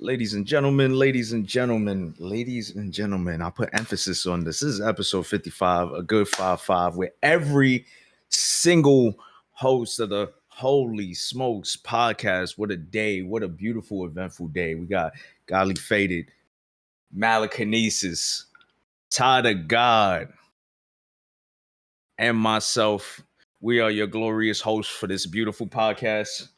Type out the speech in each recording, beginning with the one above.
Ladies and gentlemen, ladies and gentlemen, ladies and gentlemen, I put emphasis on this. This is episode 55, a good 5-5, where every single host of the Holy Smokes podcast, what a day, what a beautiful, eventful day. We got Godly Faded, Malakinesis, Todd of God, and myself. We are your glorious hosts for this beautiful podcast.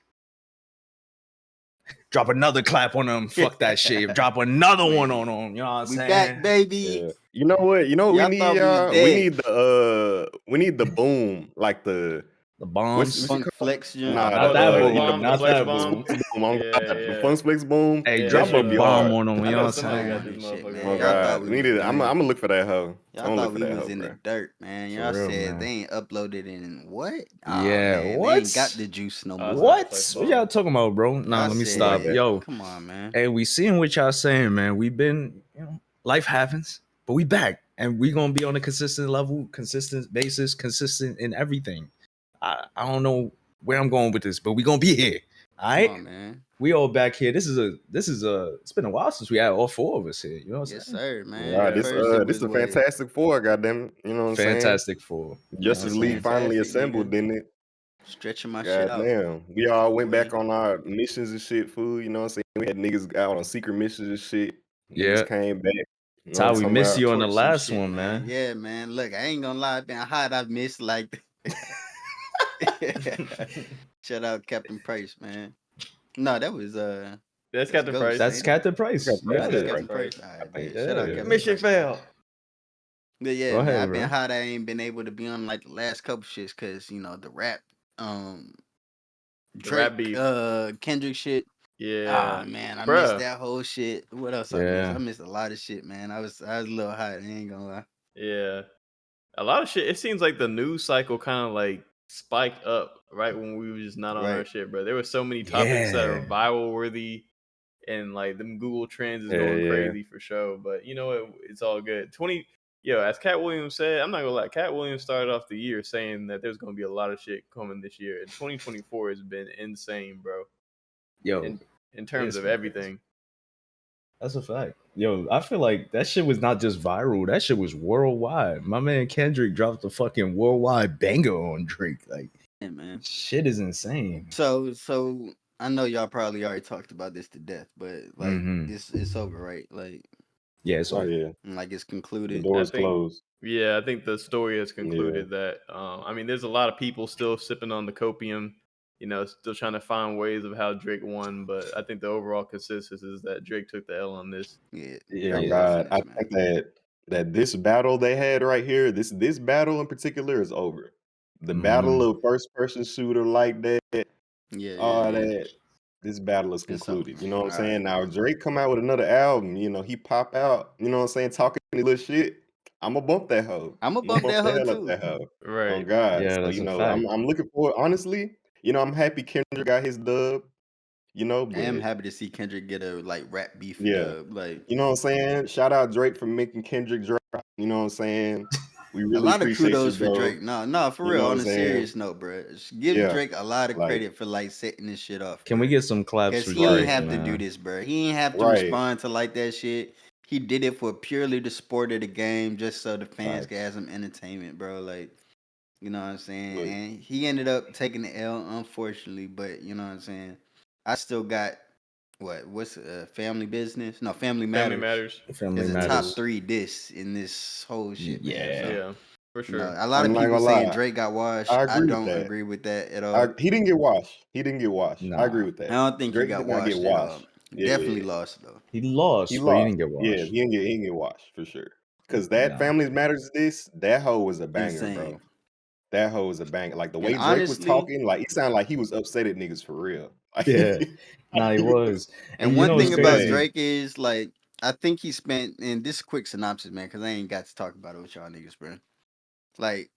Drop another clap on them. Fuck that shit. Drop another one on them. You know what I'm We saying? back, baby. Yeah. You know what? You know what Y'all we thought need, we was y'all? We need the boom, like The what's bombs. it Funk called? Flex joint. Nah, Not that you know, boom. Not flex that the bomb. boom. flex boom. On God, the Yeah. funk flex boom. Hey, Yeah, drop that a should be bomb hard. on them. I You know know what I'm somebody saying? got this Shit, motherfucker. man. Oh Y'all thought God, we we was need it. done. I'm gonna look for that hoe. Y'all I'm gonna thought look for we that was hoe, in bro. the dirt, man. For Y'all real, said man. they ain't uploaded in what? Yeah, Man, what? they ain't got the juice no more. That's not What? flex What bomb. y'all talking about, bro? Nah, Y'all let me said, stop. that. Yo, come on, man. hey, we seeing what y'all saying, man. We've been, life happens, but we back. And we gonna be on a consistent level, consistent basis, consistent in everything. I don't know where I'm going with this, but we gonna be here. All Come right? on, man. We all back here. This is it's been a while since we had all four of us here. You know what I'm Yes, saying? sir, man. Nah, At this first it this was a what? Fantastic Four, goddamn. You know what I'm saying? Fantastic Four. Justice That's League finally fantastic, assembled, nigga. didn't it? Stretching my shit out. Goddamn. We all went Boy. back on our missions and shit, fool. You know what I'm saying? We had niggas out on secret missions and shit. Yeah. Niggas came back. You know Ty, what we I'm talking missed about? you on the Torch some last shit, one, man. Yeah, man. Look, I ain't gonna lie, been hot. I've missed like shout out Captain Price, man. No, that was That's Captain Ghost, Price. That's ain't it? Captain Price. Captain You Price, got That's it. Captain Price. Price. All right, think, man. Shout out yeah. Captain Mission Price. failed. But yeah, Go man, ahead, I've been bro. hot. I ain't been able to be on like the last couple shits because the rap, Drake, rap beef. Kendrick shit. Yeah. Ah man, I Bruh. missed that whole shit. What else I missed? Yeah. I missed a lot of shit, man. I was a little hot. I ain't gonna lie. Yeah. A lot of shit. It seems like the news cycle kind of like spiked up right when we were just not on our Right. shit, bro. There were so many topics that are Yeah. viral worthy, and like them Google Trends is Yeah, going yeah. crazy for sure. But you know what? It's all good. As Cat Williams said, I'm not gonna lie. Cat Williams started off the year saying that there's gonna be a lot of shit coming this year, and 2024 has been insane, bro. Yo, In terms it's of been everything. that's a fact. Yo, I feel like that shit was not just viral. That shit was worldwide. My man Kendrick dropped a fucking worldwide banger on Drake. Like, Yeah, man. shit is insane. So I know y'all probably already talked about this to death, but like Mhm. it's over, right? Like Yeah, it's Oh all yeah. like it's The concluded. door I is think- closed. Yeah, I think the story has concluded that. There's a lot of people still sipping on the copium, still trying to find ways of how Drake won. But I think the overall consensus is that Drake took the L on this. Yeah. Yeah, Oh yeah. God, I Finished, man. think that this battle they had right here, this battle in particular is over. The battle of first person shooter like that, Yeah, all yeah. that. This battle is It's concluded. over. You know what I'm saying? Alright. Now if Drake come out with another album, he pop out, you know what I'm saying, talking a little shit. I'ma bump that hoe. I'ma I'ma bump that the hoe hell up too. that hoe. Oh Right. God. Yeah, So that's a fact. I'm looking forward. Honestly, I'm happy Kendrick got his dub. I am But happy to see Kendrick get a like rap beef yeah. dub. Like You know what I'm saying? Shout out Drake for making Kendrick drop. You know what I'm saying? We a really lot of appreciate you, kudos for bro. Drake. No, for You real. know what On I'm a saying? serious note, bro. Give Yeah. Drake a lot of Like, credit for like setting this shit off. Can we get some claps Because for he ain't Drake, have to man? do this, bro. He ain't have to Right. respond to like that shit. He did it for purely the sport of the game, just so the fans could have some entertainment, bro. Like, you know what I'm saying? Look. And he ended up taking the L, unfortunately. But you know what I'm saying? I still got what's Family Business? No, Family Family Matters. matters. Family Is a top matters. 3 diss in this whole shit, man. Yeah. So, Yeah, for sure. a lot I'm of not people gonna saying lie. Drake got washed. I I agree with don't that. agree with that at all. He didn't get washed. He didn't get washed. I Nah. agree with that. I don't think he Drake got did not get washed at all. washed. Yeah, Definitely yeah. lost though. He lost, He but he lost. didn't get Yeah, washed. he didn't get washed for sure. Cause that Nah. Families Matters that hoe was a banger, Insane. bro. That hoe was a banger. Like the And way Drake was honestly, talking, like it sounded like he was upset at niggas for real. Like, Yeah. Nah, he was. and you one know thing what's about crazy? Drake is like I think he spent, and this quick synopsis, man, because I ain't got to talk about it with y'all niggas, bro. Like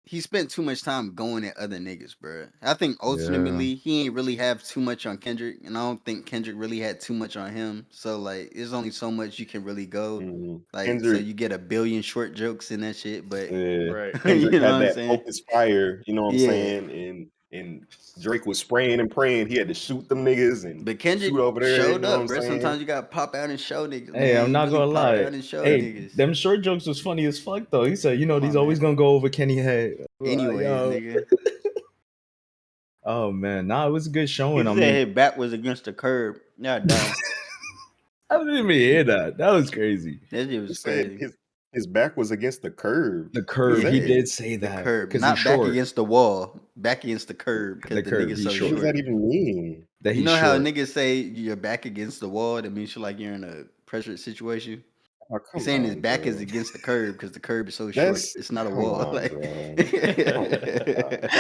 he spent too much time going at other niggas, bro. I think ultimately he ain't really have too much on Kendrick, and I don't think Kendrick really had too much on him. So like, there's only so much you can really go. Like, so Kendrick, you get a billion short jokes in that shit, but yeah, Right. Kendrick you know had what I'm that saying? focus fire, you know what I'm Yeah. saying? and Drake was spraying and praying. He had to shoot them niggas and But Kendrick shoot over there. You showed know what up, I'm bro. saying? Sometimes you gotta pop out and show niggas, Hey, man. I'm He not really gonna popped lie. out and showed Hey, niggas. them short jokes was funny as fuck though. He said, you know, Come these on, always man. gonna go over Kenny head. Anyways, Yo. nigga. Oh man, nah, it was a good He showing. I said mean, his back was against the curb. Yeah, done. I didn't even hear that. That was crazy. That shit He was said crazy. his back was against the curb. The What is curb, Yeah, he that? did say the that curb, because he's not back short. against the wall, back against the curb because The the curb, nigga's he's so What does short. that short. even mean? That You he's know how short. niggas say you're back against the wall? That means you're in a pressure situation. Oh, He's come saying his on, back is bro. against the curb because the curb is so short. That's It's not a come wall. on, Like, bro. Oh my god.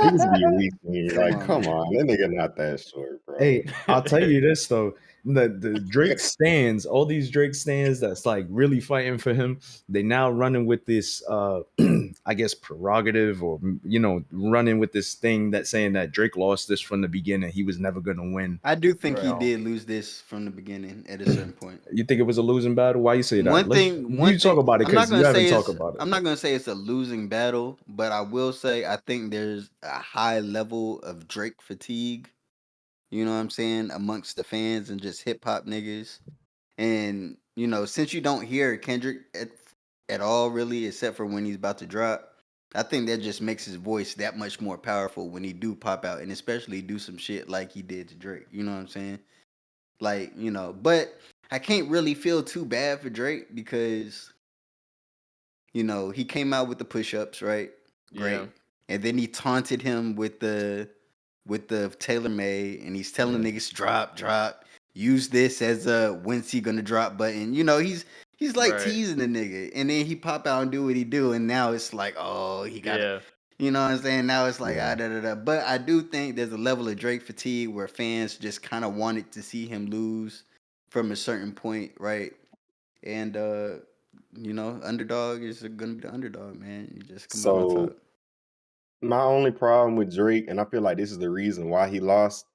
Niggas be reaching. come Like, on, come man. on. That nigga not that short, bro. Hey, I'll tell you this though. The Drake stands, all these Drake stands that's like really fighting for him, they now running with this I guess prerogative or you know, running with this thing that's saying that Drake lost this from the beginning. He was never gonna win. I do think he Bro. did lose this from the beginning at a certain point. You think it was a losing battle? Why you say that? One You talk thing, about it because you haven't talked about it. I'm not gonna say it's a losing battle, but I will say I think there's a high level of Drake fatigue. You know what I'm saying, amongst the fans and just hip hop niggas. And since you don't hear Kendrick at all, really, except for when he's about to drop, I think that just makes his voice that much more powerful when he do pop out, and especially do some shit like he did to Drake. You know what I'm saying? Like, but I can't really feel too bad for Drake because he came out with the push-ups, right? Yeah. Great. And then he taunted him with the tailor made, and he's telling Yeah. niggas drop, use this as a when's he gonna drop button. He's like Right. teasing the nigga, and then he pop out and do what he do, and now it's like, oh, he got it. Yeah. You know what I'm saying? Now it's like Yeah. da da da. But I do think there's a level of Drake fatigue where fans just kind of wanted to see him lose from a certain point, right? And underdog is gonna be the underdog, man. You just come out on So top. my only problem with Drake, and I feel like this is the reason why he lost.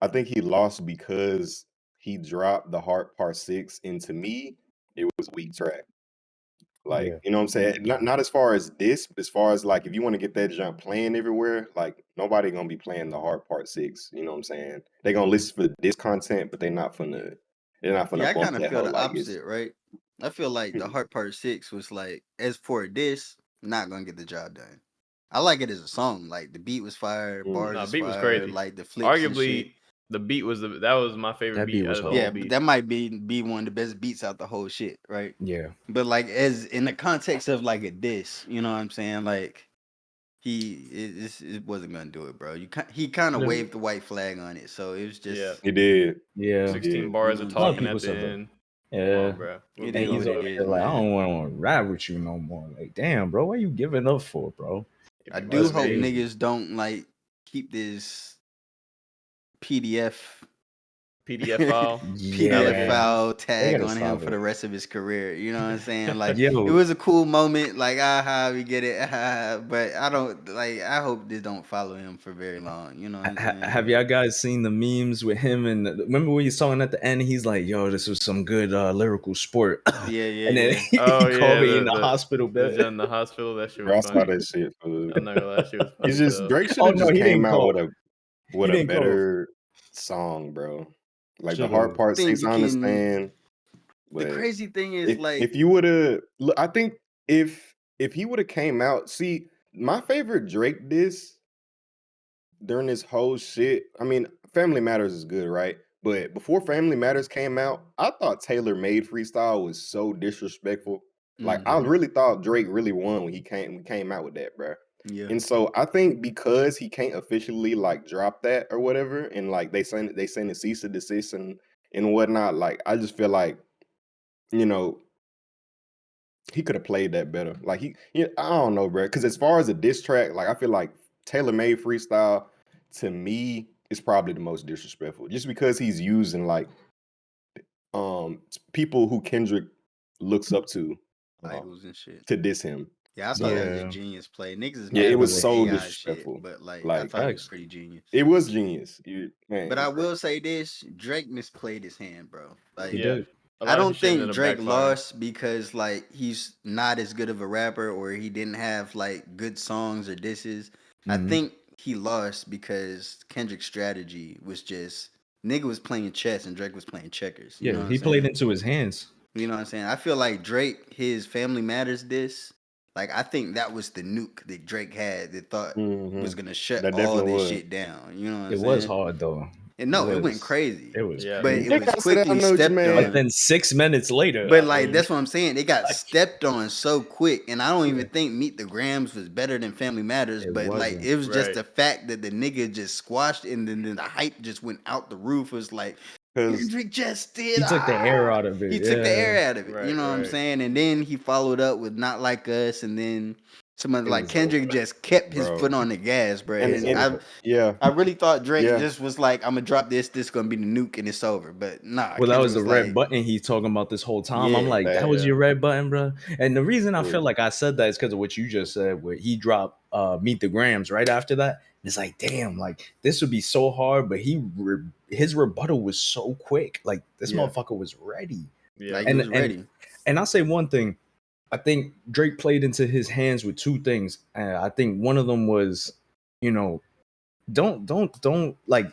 I think he lost because he dropped the Heart Part 6, and to me, it was a weak track. Like, Yeah. you know what I'm saying? Not as far as this, but as far as like if you want to get that jump playing everywhere, like nobody gonna be playing the Heart Part 6. You know what I'm saying? They gonna listen for this content, but they're not gonna Yeah, I bump kind of that feel hoe the like it's opposite, right? I feel like the Heart Part 6 was like, as for this, not gonna get the job done. I like it as a song. Like the beat was fire, bars No, is beat was fire, crazy. like the flicks and shit. Arguably, the beat was that was my favorite That beat beat out was of the hard. whole Yeah, but beat. that might be one of the best beats out the whole shit, right? Yeah. But like as in the context of like a diss, you know what I'm saying? Like it wasn't gonna do it, bro. He kind of Yeah. waved the white flag on it, so it was Yeah. just He did. He Yeah. 16 did. you bars know of what I'm A lot of talking saying. people at the said that. end. Come Yeah. on, bro. What It we And is he's what gonna it over do? here is, like, I man. don't want to rap with you no more. Like, damn, bro, what you giving up for, bro? Give I me my do That's hope space. crazy. niggas don't like keep this PDF PDF file PDF Yeah. allegations. file They tag gotta on him stop for the it. rest of his career. You know what I'm saying? Like it Yo, was a cool moment, like aha, we get it, but I don't like. I hope this don't follow him for very long. You know what I'm saying? have y'all guys seen the memes with him? And remember when you saw him at the end? He's like, "Yo, this was some good lyrical sport," Yeah, yeah, and then yeah. he Oh called yeah, me in the the hospital the bed. Jen in the hospital. That shit was Bro, I saw funny. that shit, fool. I'm not gonna lie, that shit was It's funny as just hell. Drake should Oh have no, just he came didn't out call. with a He didn't call. better song, bro. Like the Should Hard have. Part Thing 6, you I can. understand, The but crazy thing is if like, you would have, I think if he would have came out, see, my favorite Drake diss during this whole shit. I mean, Family Matters is good, right? But before Family Matters came out, I thought Taylor Made Freestyle was so disrespectful. Like I mm-hmm, really thought Drake really won when he came out with that, bro. yeah, And so I think because he can't officially like drop that or whatever, and like they send a cease and desist and whatnot. Like I just feel like you know he could have played that better. Like I don't know, bro. Because as far as a diss track, like I feel like Taylor Made Freestyle to me is probably the most disrespectful, just because he's using like people who Kendrick looks up um, idols and shit. to diss him. Yeah, I thought that So was a Yeah, genius play. Niggas is yeah, it mad was about the definitely. so AI shit, disrespectful. but like I Like thought it was Facts. pretty genius. it was genius. But Man, I bro. will say this: Drake misplayed his hand, bro. He Like Yeah, did. a I lot of his don't shit ended think up Drake backfiring. lost because like he's not as good of a rapper or he didn't have like good songs or disses. I Hmm. think he lost because Kendrick's strategy was just nigga was playing chess and Drake was playing checkers. You Yeah, know what I'm he played saying? into his hands. You know what I'm saying? I feel like Drake, his Family Matters diss, like I think that was the nuke that Drake had that thought was Mm-hmm. gonna shut That all definitely this was. shit down. You know what I'm It was saying? hard though. And It no, it went was. crazy, It was Yeah. but crazy. it They was kind of said, I quickly know what you stepped But on. man. then 6 minutes later, But I like mean, that's what I'm saying. They got like, stepped on so quick, and I don't yeah, even think Meet the Grams was better than Family Matters. it But like wasn't. it was just Right. the fact that the nigga just squashed, and then the hype just went out the roof. It was like Because Kendrick just did. He took the air out of He it. took the Yeah, air out of it. You Right. know what I'm Right. saying? And then he followed up with Not Like Us, and then somebody it like was over. Kendrick just kept his bro, foot on the gas, bro. It was And and I over. yeah, I really thought Drake yeah, just was like, I'm gonna drop this. This gonna be the nuke, and it's over. But nah, Well, that Kendrick was the was red like, button he's talking about this whole time. I'm yeah, like, that that was Yeah. your red button, bro. And the reason I feel was like I said that is because of what you just said, where he dropped Meet the Grams right after that. It's like, damn, like this would be so hard, but his rebuttal was so quick. Like this yeah, motherfucker was ready. Yeah. like he was And ready. and I'll say one thing. I think Drake played into his hands with two things. And I think one of them was, you know, don't like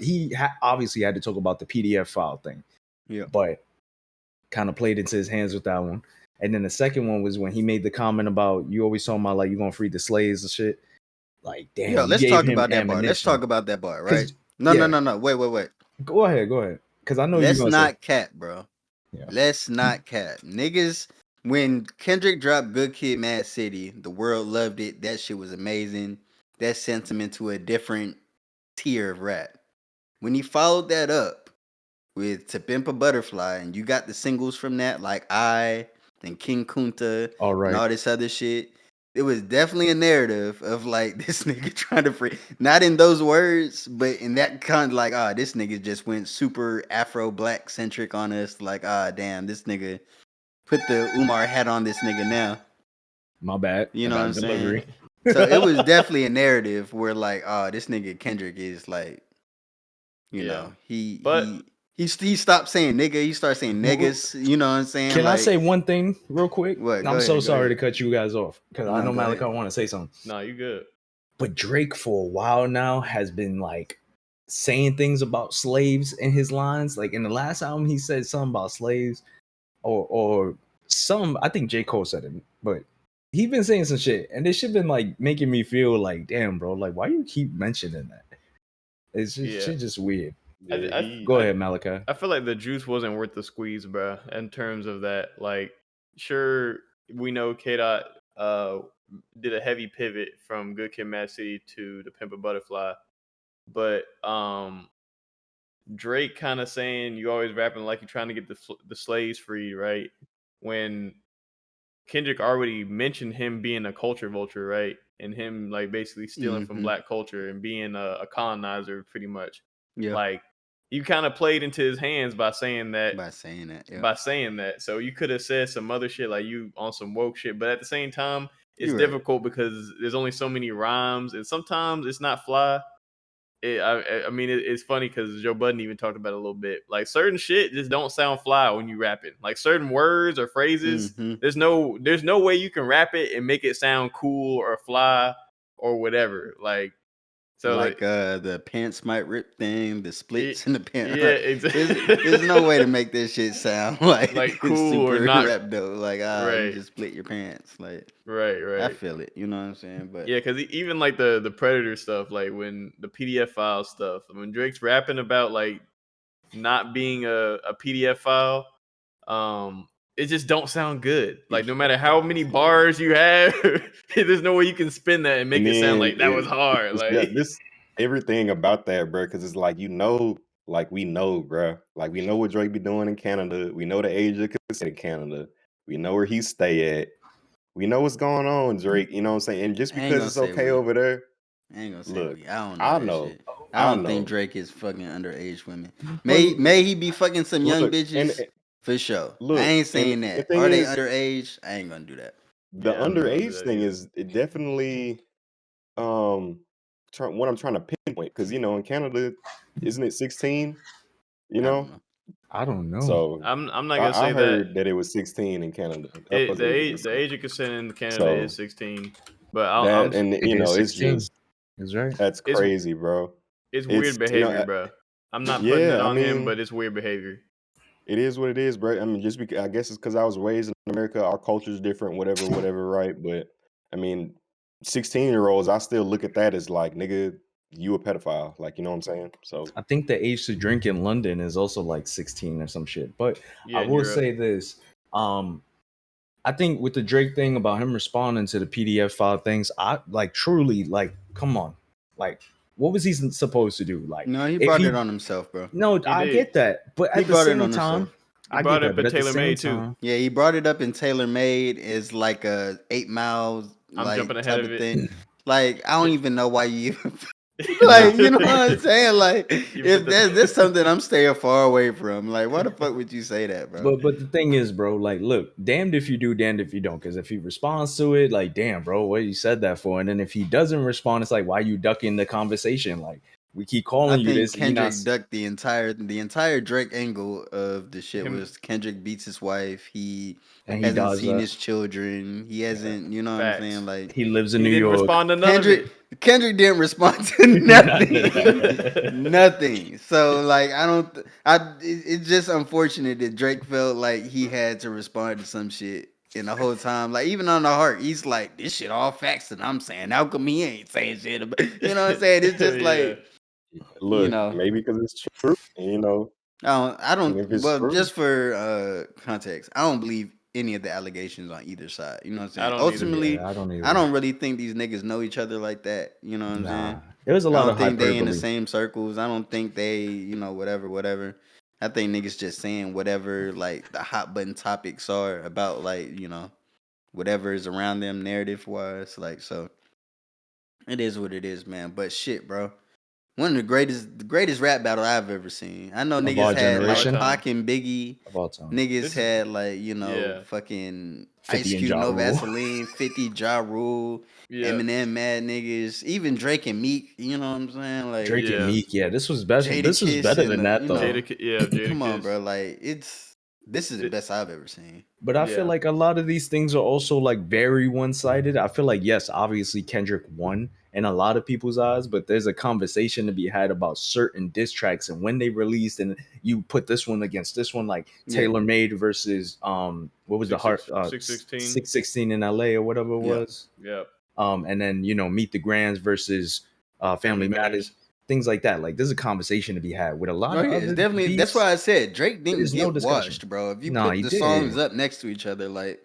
obviously had to talk about the PDF file thing, Yeah. but kind of played into his hands with that one. And then the second one was when he made the comment about you always talking about like you gonna free the slaves and shit. Like, Yo, damn, you let's gave talk him about that bar. Let's ammunition. talk about that bar, right? Cause No, no, yeah, no, no. Wait. go ahead. Cause I know you're Let's gonna say not cap, bro. yeah. Let's not cap. Niggas, when Kendrick dropped Good Kid Mad City, the world loved it. That shit was amazing. That sent him into a different tier of rap. When he followed that up with To Pimp a Butterfly, and you got the singles from that, like and King Kunta, All and right. all this other shit. It was definitely a narrative of like this nigga trying to free, not in those words, but in that kind of like, this nigga just went super Afro black centric on us. Like, damn, this nigga put the Umar hat on this nigga now. My bad. You I know what got I'm saying? delivery. So it was definitely a narrative where like, this nigga Kendrick is like, Yeah. he But he stopped saying nigga. He started saying niggas. You know what I'm saying? Can I Like, say one thing real quick? what? I'm Go so ahead. Go sorry to ahead. cut you guys off because I No, know go Malachi ahead. want to say something. no, you good. But Drake for a while now has been like saying things about slaves in his lines. Like in the last album, he said something about slaves, or some. I think J. Cole said it, but he been saying some shit, and this shit been like making me feel like, damn, bro, like why you keep mentioning that? It's just Yeah. shit, just weird. yeah, Go ahead, Malachi. I feel like the juice wasn't worth the squeeze, bro. In terms of that, like, sure, we know K Dot did a heavy pivot from Good Kid, Mad City to The Pimp a Butterfly, but Drake kind of saying you always rapping like you're trying to get the slaves free, right? When Kendrick already mentioned him being a culture vulture, right? And him like basically stealing from Mm-hmm. black culture and being a colonizer, pretty much. Yeah. Like you kind of played into his hands by saying that. By saying that. Yeah. By saying that, so you could have said some other shit like you on some woke shit, but at the same time, it's You're right. difficult because there's only so many rhymes, and sometimes it's not fly. I mean, it's funny because Joe Budden even talked about it a little bit. Like certain shit just don't sound fly when you rap it. Like certain words or phrases, Mm-hmm. there's no way you can rap it and make it sound cool or fly or whatever. Like so, Like the pants might rip thing, the it, splits in the pants. yeah, There's no way to make this shit sound like like it's cool or super not. rap though. Like you Right, just split your pants. Like I right. feel it. You know what I'm saying? But Yeah, because even like the Predator stuff, like when the PDF file stuff, when Drake's rapping about like not being a PDF file, it just don't sound good. Like no matter how many bars you have, there's no way you can spin that and make and it sound then like that was hard. Like this everything about that, bro. Because it's like like we know, bro. Like we know what Drake be doing in Canada. We know the age of consent in Canada. We know where he stay at. We know what's going on, Drake. You know what I'm saying? And just I ain't because gonna it's say okay we. over there, I ain't gonna say look, we. I don't know I that know, shit. I I don't think know. Drake is fucking underage women. But May he be fucking some young Look, and bitches for sure. I look, ain't and saying the that. thing Are they is, underage? I ain't gonna do that. the yeah, I don't do underage that thing either. is it definitely um what I'm trying to pinpoint because in Canada, isn't it 16? You I don't know, know. I don't know. so I'm not gonna I say that. heard that it was 16 in Canada. That was the age of The consent. age of consent in Canada is So 16, but that and It is it's 16. just That's right. That's It's crazy, bro. it's weird behavior, bro. I'm not putting it yeah, I on him, mean, but it's weird behavior. it is what it is, bro. I mean, just because I guess it's because I was raised in America, our culture is different, whatever, right? But I mean, 16-year-olds, I still look at that as like, nigga, you a pedophile, like, you know what I'm saying? So I think the age to drink in London is also like 16 or some shit. But I Yeah, in will Europe. say this. I think with the Drake thing about him responding to the PDF file things, I like truly like, come on. Like, what was he supposed to do? Like, No, he if brought it he on himself, bro. no, He I did. get that. But He at the brought it same on time, himself. He I brought get it that. up But in at the Taylor same Made too. time, Yeah, he brought it up in Tailor Made as like a 8 Miles I'm jumping like ahead type of of it. thing. Like I don't even know why you Nah. like you know what I'm saying. Like You if put the that's something I'm staying far away from. Like why the fuck would you say that, bro? but the thing is, bro, like, look, damned if you do, damned if you don't. Because if he responds to it, like, damn, bro, what you said that for? And then if he doesn't respond, it's like, why you ducking the conversation? Like, we keep I calling you think this, and you're not. Kendrick ducked the entire Drake angle of the shit him was Kendrick beats his wife. He And he hasn't does seen that. his children. He hasn't, you know what I'm facts. saying? Like He lives in He New didn't York. respond to none of it. Kendrick didn't respond to None of nothing. that. Nothing. So like I don't I it's just unfortunate that Drake felt like he had to respond to some shit. And the whole time, like even on the heart, he's like, "This shit all facts that I'm saying. How come he ain't saying shit about?" You know what I'm saying? It's just Yeah. like, you look, know, maybe because it's true, you know, I and don't. if it's Well, true, just for context, I don't believe any of the allegations on either side. You know what I'm I saying? don't either. Ultimately, Yeah, I don't I either. don't really think these niggas know each other like that. You know what I'm Nah, saying? it was a I lot don't of think they in the hyperbole. same circles. I don't think they, whatever. I think niggas just saying whatever like the hot button topics are about, like whatever is around them narrative wise. Like so, it is what it is, man. But shit, bro. One of the greatest rap battle I've ever seen. I know Of niggas our had Of our like generation, time. Pac and Biggie. of all time. Niggas This is had like, yeah. fucking 50 Ice and Cube, Ja No Rule. Vaseline, 50, Ja Rule, Yeah. Eminem, Mad Niggas, even Drake and Meek, you know what I'm saying? Like Drake and Yeah. Meek, yeah, this was better. Jada This was Kiss better and than that though. come on, Kiss. bro. Like this is the It- best I've ever seen. But I feel yeah. like a lot of these things are also like very one-sided. I feel like yes, obviously Kendrick won in a lot of people's eyes, but there's a conversation to be had about certain diss tracks and when they released, and you put this one against this one, like Yeah. Taylor Made versus what was the heart 616. 616 in LA or whatever it Yeah. was. Yep. And then Meet the Grands versus Family Family Matters, Matters. things like that. Like there's a conversation to be had with a lot Oh of yeah, it's other definitely that's beefs. why I said Drake didn't There's no get discussion. washed, bro. If you Nah, put he the songs did. up next to each other, like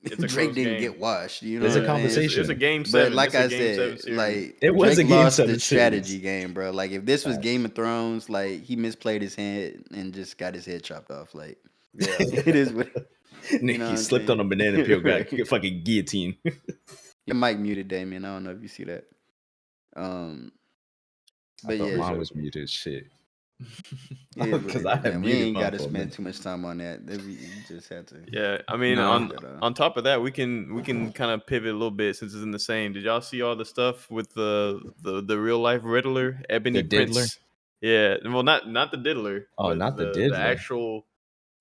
It's a Drake close didn't game. get washed. You know There's what a I'm Yeah. saying? It's a conversation. game But 7. like It's a I game 7 said, series. like It was Drake a game lost seven the strategy series. game, bro. Like if this was Game Facts. of Thrones, like he misplayed his hand and just got his head chopped off. Like Yeah. it is what you know what He I'm slipped on saying. a banana peel, got Right. fucking guillotine. Your mic muted, Damien. I don't know if you see that. Um, I but thought yeah, mine appreciate it. was muted. Shit, it is what because it I is, had man. We muted ain't mine got to for a spend minute. too much time on that. We just had to Yeah. I mean, Nah, knock that off. on top of that, we can kind of pivot a little bit since it's in the same. Did y'all see all the stuff with the real life Riddler, Ebony the diddler. Prince? Yeah. Well, not the diddler, Oh, but not the the diddler. actual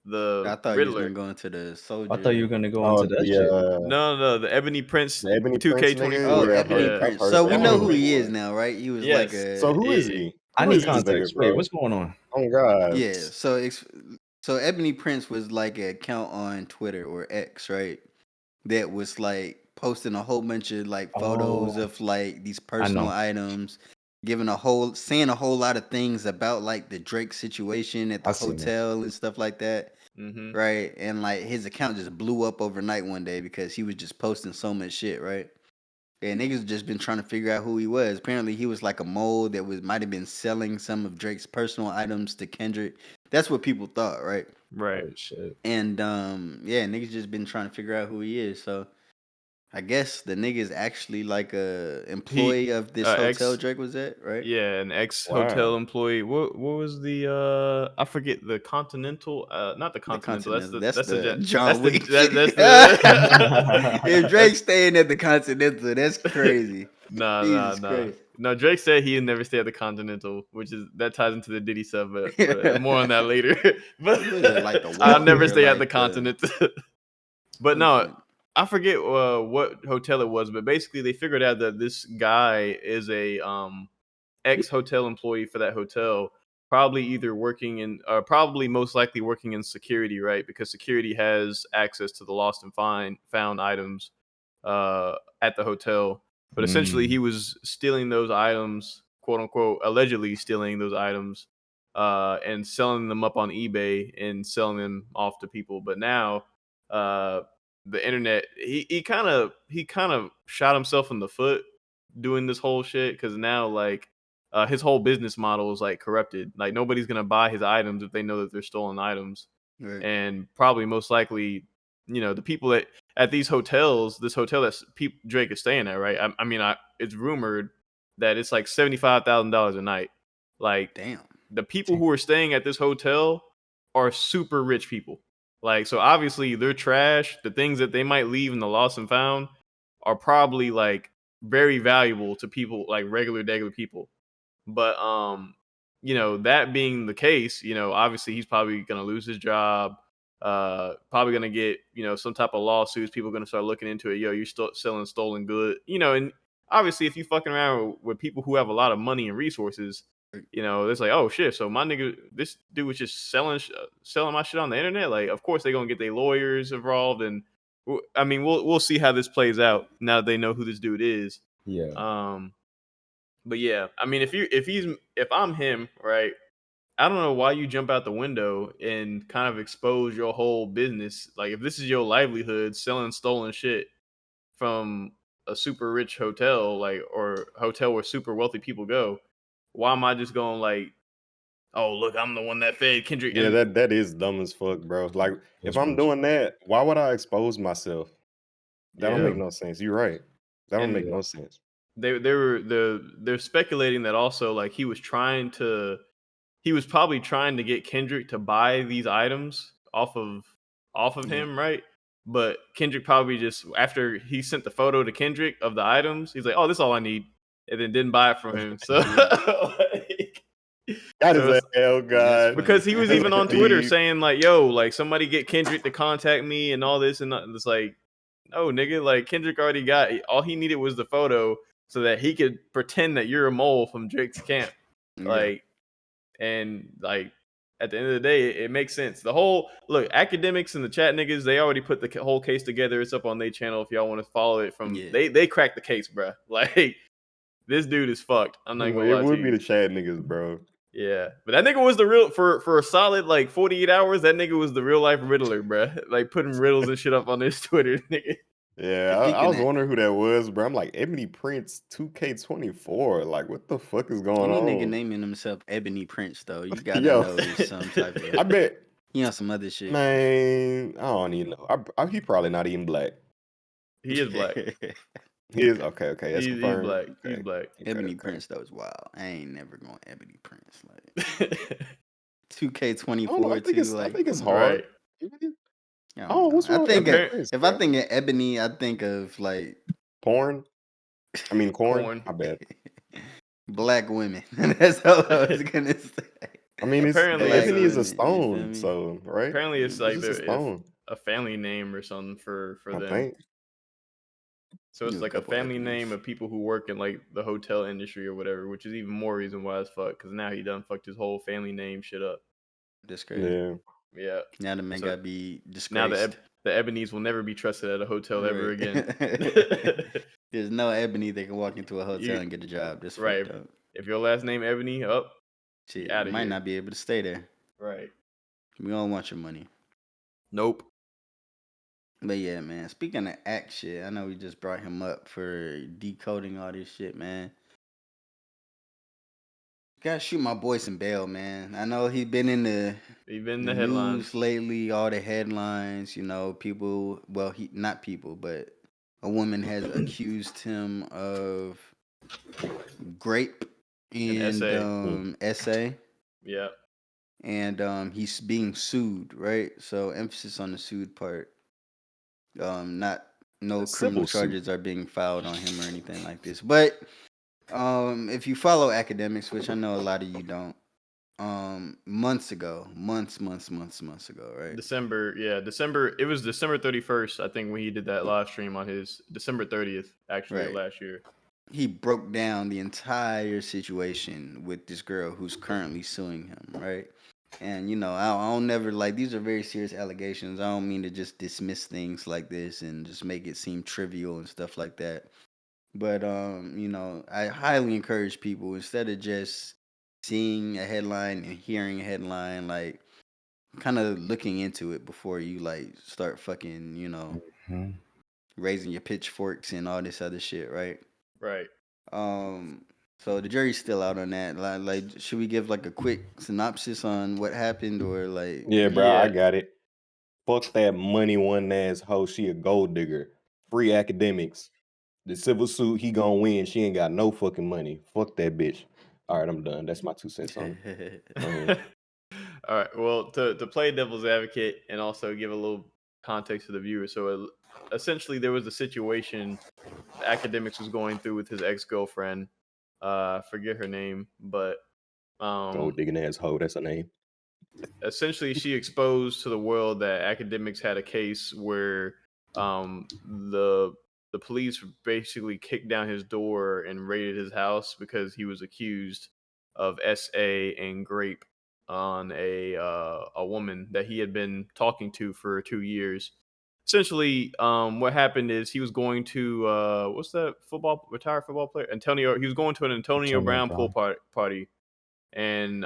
I the thought you was Riddler. gonna go into the I thought you soldier. were gonna go Oh, into that shit. No, the Ebony Prince the Ebony Prince nigga. Oh, 2K24. Yeah, Ebony Yeah, I've Prince. heard So we about know Ebony him who he Prince. is before. now, right? He was like Yes. So a who is he? I Who need is this nigga, context. Wait, bro? what's going on? Oh God. yeah. So Ebony Prince was like an account on Twitter or X, right? That was like posting a whole bunch of like photos Oh, of like these I personal know. items, saying a whole lot of things about like the Drake situation at the I seen it. hotel and stuff like that. Mm-hmm. Right. And like his account just blew up overnight one day because he was just posting so much shit, right? And niggas just been trying to figure out who he was. Apparently, he was like a mole that might have been selling some of Drake's personal items to Kendrick. That's what people thought, right? Right. Oh shit. And yeah, niggas just been trying to figure out who he is. So I guess the nigga is actually like a He employee of this hotel ex Drake was at, right? Yeah, an ex hotel Wow. employee. What was the I forget the Continental, not the The Continental. Continental. That's the that's John the Wick that, shit. that's the If that's Drake's staying at the Continental, that's crazy. nah. Jesus Christ. No, Drake said he would never stay at the Continental, which is that ties into the Diddy stuff, but more on that later. But What is it like the I'll never Walker or stay at the like the Continental. But what is no, it? I forget what hotel it was, but basically they figured out that this guy is a ex hotel employee for that hotel, probably either working in, probably most likely working in security, right? Because security has access to the lost and found items at the hotel. But essentially, he was stealing those items, quote unquote, allegedly stealing those items, and selling them up on eBay and selling them off to people. But now, uh, the internet, he kind of shot himself in the foot doing this whole shit because now like his whole business model is like corrupted. Like nobody's gonna buy his items if they know that they're stolen items, Right. and probably most likely, the people that at these hotels, this hotel that Drake is staying at, right? I mean, it's rumored that it's like $75,000 a night. Like Damn. the people who are staying at this hotel are super rich people. Like so, obviously they're trash. The things that they might leave in the lost and found are probably like very valuable to people like regular people. But that being the case, obviously he's probably gonna lose his job. Probably gonna get some type of lawsuits. People gonna start looking into it. Yo, you're still selling stolen good. And obviously if you fucking around with people who have a lot of money and resources, it's like, oh shit. So my nigga, this dude was just selling my shit on the internet. Like, of course they gonna get their lawyers involved, and I mean, we'll see how this plays out now that they know who this dude is. Yeah. But yeah, I mean, if I'm him, right? I don't know why you jump out the window and kind of expose your whole business. Like, if this is your livelihood, selling stolen shit from a super rich hotel, like or hotel where super wealthy people go, why am I just going like, oh look, I'm the one that fed Kendrick? Yeah, And that is dumb as fuck, bro. Like, if That's I'm bullshit. doing that, why would I expose myself? That don't yeah, make no sense. You're right. That don't make and no sense. they're speculating that also like he was probably trying to get Kendrick to buy these items off of Yeah. him, right? But Kendrick probably just after he sent the photo to Kendrick of the items, he's like, "Oh, this is all I need," and then didn't buy it from him. So, like, That is so a it's hell, That's God. funny. because he was That's even on Twitter deep. saying like, "Yo, like somebody get Kendrick to contact me and all this," and it's like, no, nigga, like Kendrick already got all he needed was the photo so that he could pretend that you're a mole from Drake's camp, Yeah. like. And like at the end of the day, it makes sense. The whole look, academics and the chat niggas, they already put the whole case together. It's up on their channel if y'all want to follow it. From Yeah. they cracked the case, bruh. Like this dude is fucked. I'm not even gonna It lie to would be you. the Chad niggas, bro. Yeah, but that nigga was the real for a solid like 48 hours. That nigga was the real life Riddler, bruh. Like putting riddles and shit up on his Twitter, nigga. Yeah, I Speaking was of wondering who that was, bro. I'm like, Ebony Prince 2K24. Like, what the fuck is going any nigga on? naming himself Ebony Prince though, you gotta Yo, know it's some type of I bet, some other shit. man, I don't even know. He probably not even black. He is black. He is okay. Okay, that's He's confirmed. black. He's Okay, black. Ebony okay. Prince though is wild. I ain't never going Ebony Prince. Like I don't know. 2K24 too. I Like, think it's come on. hard. Right. I don't Oh, know. what's I wrong with think Ebony Appar- Prince? if I bro? think of Ebony, I think of like Porn. I mean, corn. Corn. I bet. black women. That's all I was gonna say. I mean, it's Apparently, it's Black ebony is a women. You feel stone, me? so right? apparently it's It's like just a stone. a family name or something for I them. think. So it's Knew a like a couple family name Ebonies. of people who work in like the hotel industry or whatever, which is even more reason why it's fucked. Because now he done fucked his whole family name shit up. That's crazy. Yeah. Yeah. Now the man So gotta be now disgraced. the Ebonies will never be trusted at a hotel ever Right. again. There's no Ebony that can walk into a hotel You and get a job. That's right. fucked up. If your last name Ebony, up, Shit, out you of might here. not be able to stay there. Right. We don't want your money. Nope. But yeah, man. Speaking of act shit, I know we just brought him up for decoding all this shit, man. Gotta shoot my boy some bail, man. I know he been in the Even the the headlines. news lately, all the headlines, people, well, he not people, but a woman has accused him of grape An and essay. essay, Yeah. and he's being sued, right? So emphasis on the sued part. Not no A criminal civil suit. charges are being filed on him or anything like this. But if you follow academics, which I know a lot of you don't, Months ago, months ago, right? December, yeah, December. It was December 31st, I think, when he did that live stream on his December 30th, actually, of Right. last year. He broke down the entire situation with this girl who's currently suing him, right? And I don't never like these are very serious allegations. I don't mean to just dismiss things like this and just make it seem trivial and stuff like that. But I highly encourage people instead of just seeing a headline and hearing a headline, like kind of looking into it before you like start fucking, Mhm. raising your pitchforks and all this other shit, right? Right. Um, so the jury's still out on that. Should we give like a quick synopsis on what happened, or like, Yeah, bro, I Yeah. got it. Fuck that money one ass hoe. She a gold digger. Free academics. The civil suit, he gonna win. She ain't got no fucking money. Fuck that bitch. All right, I'm done. That's my 2 cents on it. Go ahead. All right. Well, to play devil's advocate and also give a little context to the viewer. So essentially, there was a situation the academics was going through with his ex girlfriend. Forget her name, but Gold um, digging ass hoe. That's her name. essentially she exposed to the world that academics had a case where the police basically kicked down his door and raided his house because he was accused of SA and grape on a woman that he had been talking to for 2 years. Essentially, what happened is he was going to what's that retired football player Antonio. He was going to an Antonio Antonio Brown pool Brown. party, and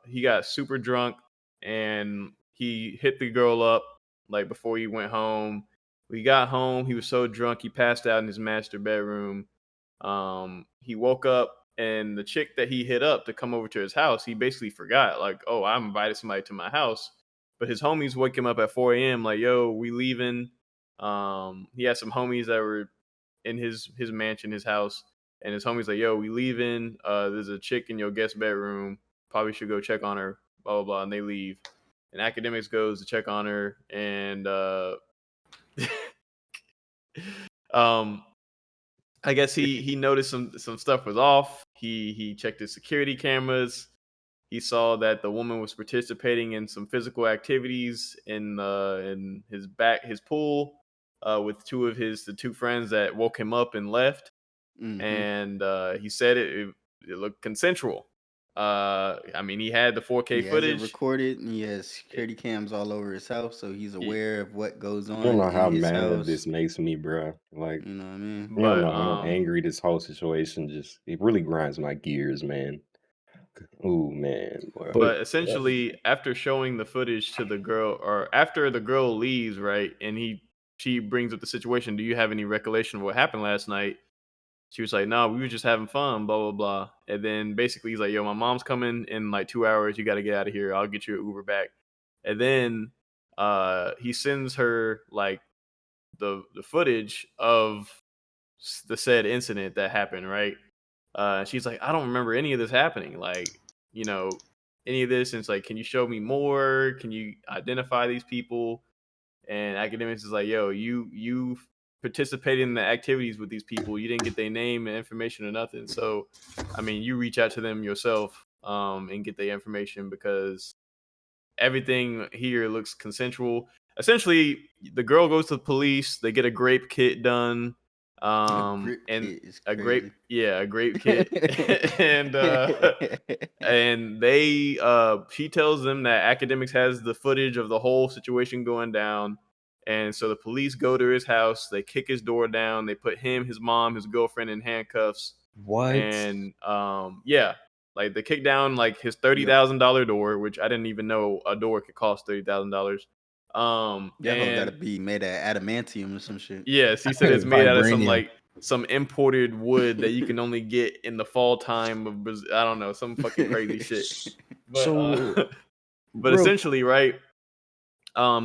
he got super drunk and he hit the girl up like before he went home. When he got home, he was so drunk he passed out in his master bedroom. He woke up and the chick that he hit up to come over to his house, he basically forgot like, oh, I invited somebody to my house. But his homies wake him up at 4 a.m. like, yo, we leaving. He had some homies that were in his mansion, his house, and his homies like, "Yo, we leaving. There's a chick in your guest bedroom. Probably should go check on her." Blah blah blah, and they leave. And academics goes to check on her, and um, I guess he noticed some stuff was off. He checked his security cameras. He saw that the woman was participating in some physical activities in his pool with the two friends that woke him up and left. mm-hmm. And he said it looked consensual. I mean, he had the 4K He has it footage. recorded, and he has security cams all over his house, so he's Y- aware of what goes You don't on know in how his mad house. this makes me, bro. Like, You know what I mean? you don't But know how angry this whole situation just it really grinds my gears, man. Ooh, man, boy. But but essentially, after showing the footage to the girl, or after the girl leaves, right, and she brings up the situation. Do you have any recollection of what happened last night? She was like, "No, we were just having fun, blah blah blah." And then basically he's like, "Yo, my mom's coming in like 2 hours. You got to get out of here. I'll get you an Uber back." And then he sends her like the footage of the said incident that happened, right? She's like, "I don't remember any of this happening. Like, you know, any of this." And it's like, "Can you show me more? Can you identify these people?" And academics is like, yo, you participated in the activities with these people. You didn't get their name and information or nothing. So, I mean, you reach out to them yourself and get their information because everything here looks consensual. Essentially, the girl goes to the police. They get a grape kit done, A grip and kit is crazy. a grape kit, and and they she tells them that academics has the footage of the whole situation going down. And so the police go to his house, they kick his door down, they put him, his mom, his girlfriend in handcuffs. what? And yeah, like they kick down like his Yep. $30,000 door, which I didn't even know a door could cost $30,000. That hoe gotta And be made of adamantium or some shit. yes, he said it's made out of Vibranium. some imported wood that you can only get in the fall time of I don't know, some fucking crazy shit. But So but real essentially, right?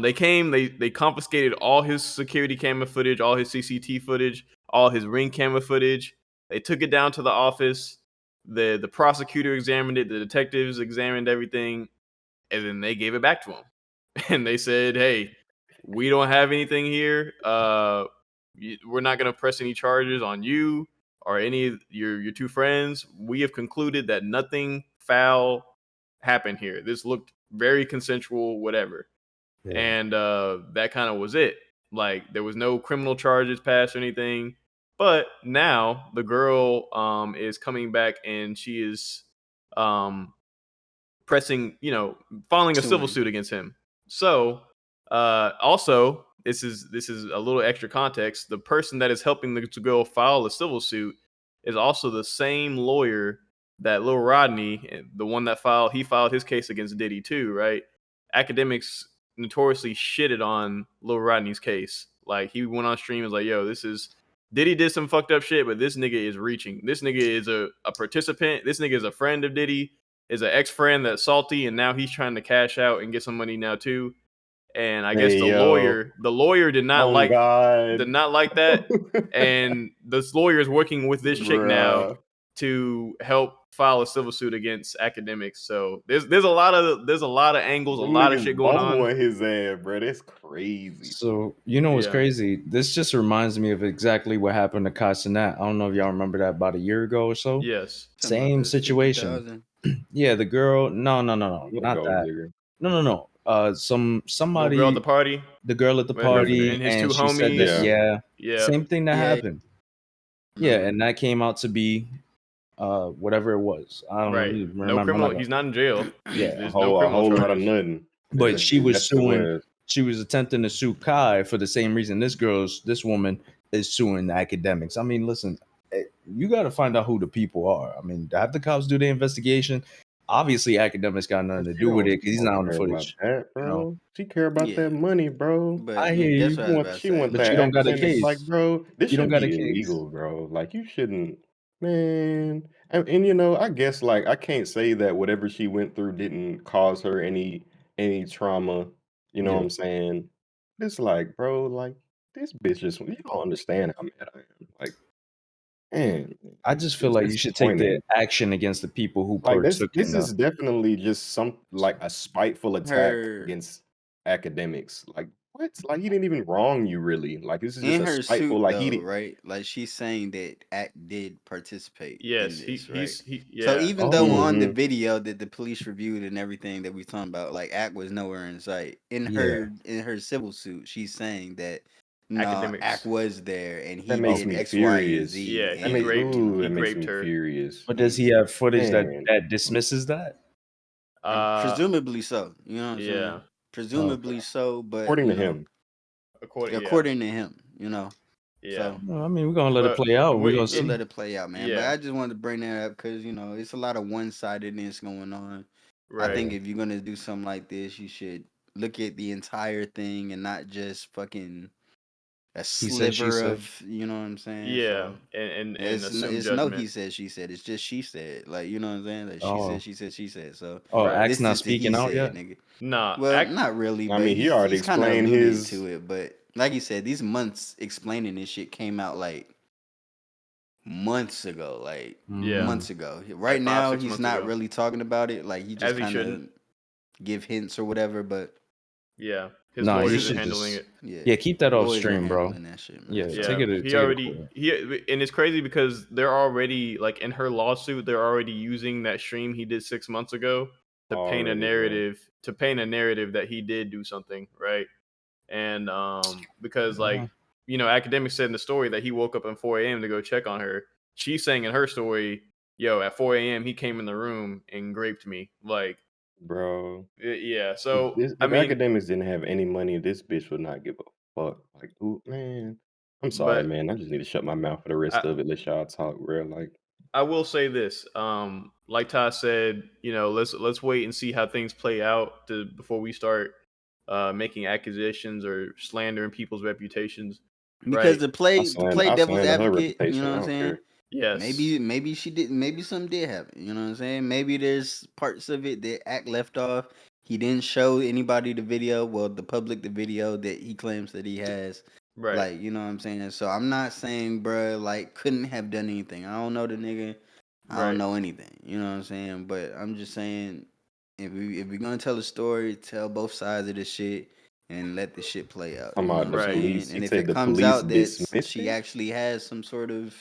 They came, they confiscated all his security camera footage, all his CCT footage, all his ring camera footage. They took it down to the office. The prosecutor examined it, the detectives examined everything, and then they gave it back to him. And they said, "Hey, we don't have anything here. We're not going to press any charges on you or any of your two friends. We have concluded that nothing foul happen here. This looked very consensual, whatever. Yeah. And that kind of was it. Like there was no criminal charges passed or anything. But now the girl is coming back and she is um, pressing, filing a civil Suing. suit against him. So, also, this is a little extra context. The person that is helping to go file a civil suit is also the same lawyer that Lil Rodney, the one that filed his case against Diddy too, right? Academics notoriously shitted on Lil Rodney's case. Like he went on stream and was like, "Yo, this is Diddy did some fucked up shit, but this nigga is reaching. This nigga is a participant. This nigga is a friend of Diddy, is an ex friend that's salty, and now he's trying to cash out and get some money now too." And I guess Hey, yo. the lawyer did not Oh, God. like that, and this lawyer is working with this chick now Bruh. to help file a civil suit against academics. So there's a lot of angles, a Them lot of shit niggas going both on. want his ass, bro. That's crazy. So you know what's Yeah. crazy? This just reminds me of exactly what happened to Kai Cenat. I don't know if y'all remember that about a year ago or so. Yes. Talking about Same the situation. 50,000. Yeah, the girl. No, What a not gold that. digger. No. Little Somebody, girl at the party the girl at the with party, and his and two she said that, homies. Yeah. Yeah. same thing that Yeah, happened. Yeah, remember. and that came out to be, whatever it was. I don't Right. even No remember. I'm criminal. not gonna, He's not in jail. yeah, There's no A criminal whole lot of charges. nothing. but she was That's the suing. word. She was attempting to sue Kai for the same reason this woman is suing the academics. I mean, listen, you got to find out who the people are. I mean, have the cops do the investigation. Obviously, academics got nothing to She do with don't, it because she he's don't not on the care about footage. that, You know, bro. She care about Yeah, that money, bro. but I yeah, hear that's you, what I was about to She say. want but that you don't got a academics, like, case. bro. This You don't should got a be case. illegal, bro. Like, you shouldn't, man. And I guess like I can't say that whatever she went through didn't cause her any trauma. You know what Yeah, I'm saying? It's like, bro, like this bitch just you don't understand how mad I am. Like, man, I just feel like it's you should take the disappointing. action against the people who Like partook in this the. is definitely just some like a spiteful attack Her against academics. Like what? Like he didn't even wrong you really. Like this is just in a her spiteful. suit Like he though, did. right? Like she's saying that Act did participate in Yes. this, right? He So yeah. even though Oh, on the Hmm. video that the police reviewed and everything that we talking about, like Act was nowhere in sight. yeah. In her civil suit, she's saying that no, Act Academics. was there and That he makes did me Okay. X, Y, and furious. Z, Yeah. That He make and raped. ooh, He that makes raped me her. furious. But does yeah, he have footage Man, that dismisses that? Uh. presumably so. You know what I'm saying? Yeah. Okay. Presumably so, but according to him, Yeah. according to him, Yeah. so. Well, I mean, we're gonna let it But play out. We're gonna We'll see. let it play out, man. But yeah. I just wanted to bring that up because it's a lot of one sidedness going on. I Right. think if you're gonna do something like this, you should look at the entire thing and not just fucking a He said, she sliver said. of, you know what I'm saying? Yeah. So And assume it's no he judgment. said she said. It's just she said. Like you know what I'm saying? Like Oh, she said. So Right. Axe this not is the he speaking out said, yet. nigga. Nah. Well, not really, I but mean, he already he's kind of explained alluded his. to it. But like you said, these months explaining this shit came out like months ago, like Yeah. Mm, months ago. Right Like five, now, six he's months not ago. really talking about it. Like he just As he kind shouldn't. of give hints or whatever. But Yeah. His nah, he lawyers are should handling just. it. yeah, Yeah, keep that off lawyers are stream, bro. handling that shit, man. Yeah, So Yeah, take it to court. and it's crazy because they're already like in her lawsuit, they're already using that stream he did 6 months ago Already, bro. to paint a narrative that he did do something, right? And because like Uh, academics said in the story that he woke up at 4 a.m. to go check on her. She's saying in her story, yo, at 4 a.m. he came in the room and raped me. Like, Bro. yeah. So I If mean, academics didn't have any money, this bitch would not give a fuck. Like, ooh, man. I'm sorry, but man. I just need to shut my mouth for the rest I, of it. Let y'all talk real. Like, I will say this. Like Ty said, let's wait and see how things play out before we start making accusations or slandering people's reputations. because Right? to play I devil's slander her advocate, you reputation. know I what I'm don't saying? care. Yes. Maybe she didn't. Maybe something did happen. You know what I'm saying? Maybe there's parts of it that Act left off. He didn't show anybody the video. Well, the public the video that he claims that he has. Right. Like you know what I'm saying. So I'm not saying, bruh, like couldn't have done anything. I don't know the nigga. I don't Right. know anything. You know what I'm saying. But I'm just saying, if we're gonna tell a story, tell both sides of the shit and let the shit play out. I'm You know what about I'm the Right. saying? police. And He if said it the comes police out that dismissed she it. actually has some sort of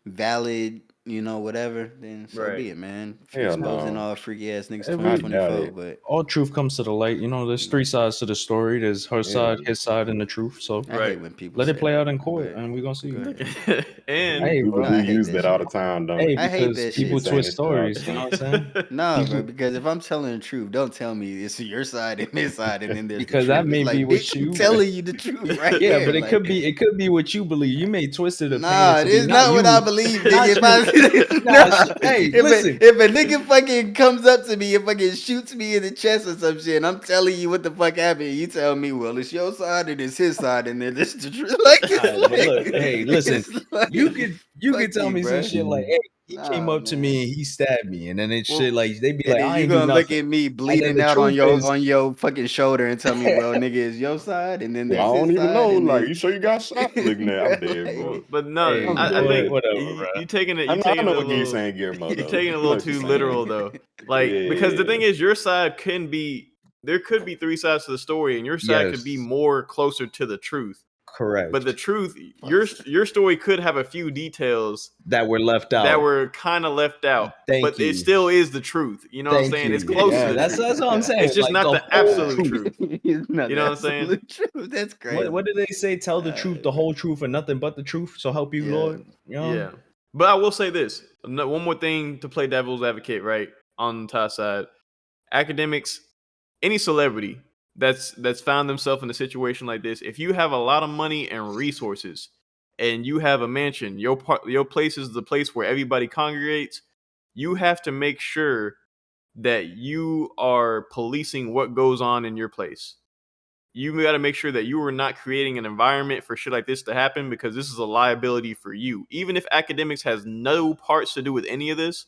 valid whatever, then so Right. be it, man. Hell Exposing no. all freaky ass niggas Every- I doubt 2024, it. but All truth comes to the light. There's three sides to the story. There's her Yeah. side, his side, and the truth. So I Right. hate when people let it say play that. out in Go court, ahead. and we're gonna see. Go ahead. And Hey, People bro. do I hate use that that all the shit. time, don't Hey, they? I hate because that people shit. Saying twist this shit all the stories. You know time. what I'm saying? Nah, bro, People, because if I'm telling the truth, don't tell me it's your side and this side and then there's the because that truth. It's may be like, what bitch, I'm you. telling you the truth right Yeah, here. but it could Like, be what you believe. You may twist it or paint it nah, to be it's not not what I you, believe, not nigga. If you. I Nah, nah, hey, if listen. a nigga fucking comes up to me and fucking shoots me in the chest or some shit, and I'm telling you what the fuck happened, you tell me, well, it's your side and it's his side, and then this the truth. Like, it's All right, but look, like, hey, listen. it's like, You fuck could tell you, me some bruh. shit like, hey, he came Nah, up to man. me and he stabbed me, and then it shit well, like they be And like, then I you ain't do gonna look nothing, at me and then bleeding the out truth is, on your fucking shoulder and tell me, well, nigga, it's your side, and then Yeah, I there's don't his even side, know. and Like, then you sure you got shot? Looking at, I'm dead, like, bro. but no, hey, I'm I boy, think dead. whatever, you, bro. you taking it I you know, I taking know it a what you're little saying, Guillermo. you Though taking it a I know little what you're too saying. literal though. Like because the Yeah, thing is, your side can be there could be three sides to the story, and your side could be Yes, more closer to the truth. But the correct. truth, fuck your story could have a few details That were left that out. were kind of left out, Thank but it you, still is the truth. You know what I'm thank saying? It's you. close to Yeah, the that's truth. that's what I'm saying. It's just Like not the the whole absolute truth. truth. it's not You the know what I'm saying? absolute truth. That's crazy. What did they say? Tell the truth, the Bro. whole truth, and nothing but the truth. So help you, Yeah. Lord. Yeah. But I will say this. One more thing to play devil's advocate, right? On the top side. Academics, any celebrity that's found themselves in a situation like this, if you have a lot of money and resources and you have a mansion, your place is the place where everybody congregates, you have to make sure that you are policing what goes on in your place. You got to make sure that you are not creating an environment for shit like this to happen because this is a liability for you. Even if academics has no parts to do with any of this,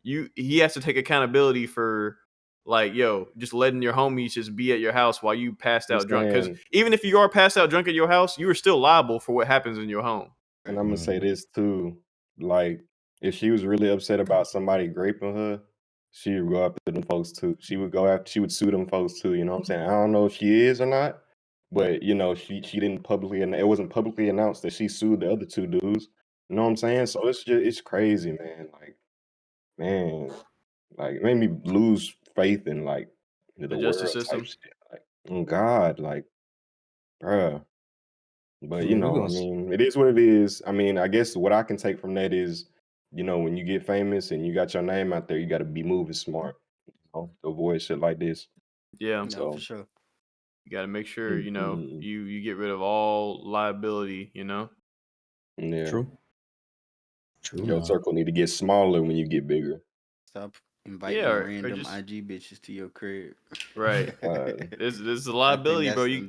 he has to take accountability for like, yo, just letting your homies just be at your house while you passed I'm out drunk. Because saying, even if you are passed out drunk at your house, you are still liable for what happens in your home. and I'm gonna say Mhm. this too. Like, if she was really upset about somebody raping her, she would go after them folks too. She would sue them folks too. You know what I'm saying? I don't know if she is or not, but she didn't publicly, and it wasn't publicly announced that she sued the other two dudes. You know what I'm saying? So it's crazy, man. Man, like it made me lose faith in like The the justice world type system. shit. Like, oh God, like, bruh. But Yeah, we I gonna. mean, it is what it is. I mean, I guess what I can take from that is, when you get famous and you got your name out there, you got to be moving smart, to avoid shit like this. Yeah. No, for So, sure. You got to make sure, mm, you get rid of all liability. yeah, True. True, your man. circle need to get smaller when you get bigger. Stop Yeah. inviting Or random just, IG bitches to your crib. right. God, This is a I think liability, bro. that's You,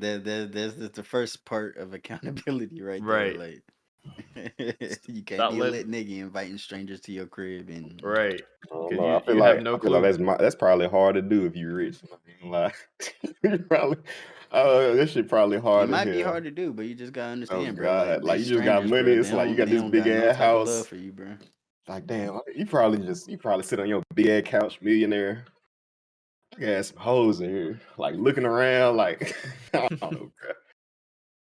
that's the first part of accountability right there. right. Like, you can't Stop be a letting, lit nigga inviting strangers to your crib and right. I don't Because know. you, you have no I feel like clue. that's probably hard to do if you're rich. I'm not gonna lie. You probably, this shit probably it hard as might be hell. hard to do, but you just gotta Oh understand, bro. God, Like like these you just got strangers, money. bro, It's like you got they this don't big got no ass type of love house. for you, bro. Like, damn, you probably sit on your big ass couch, millionaire. I got some hoes in here, like looking around, like I don't know, bro.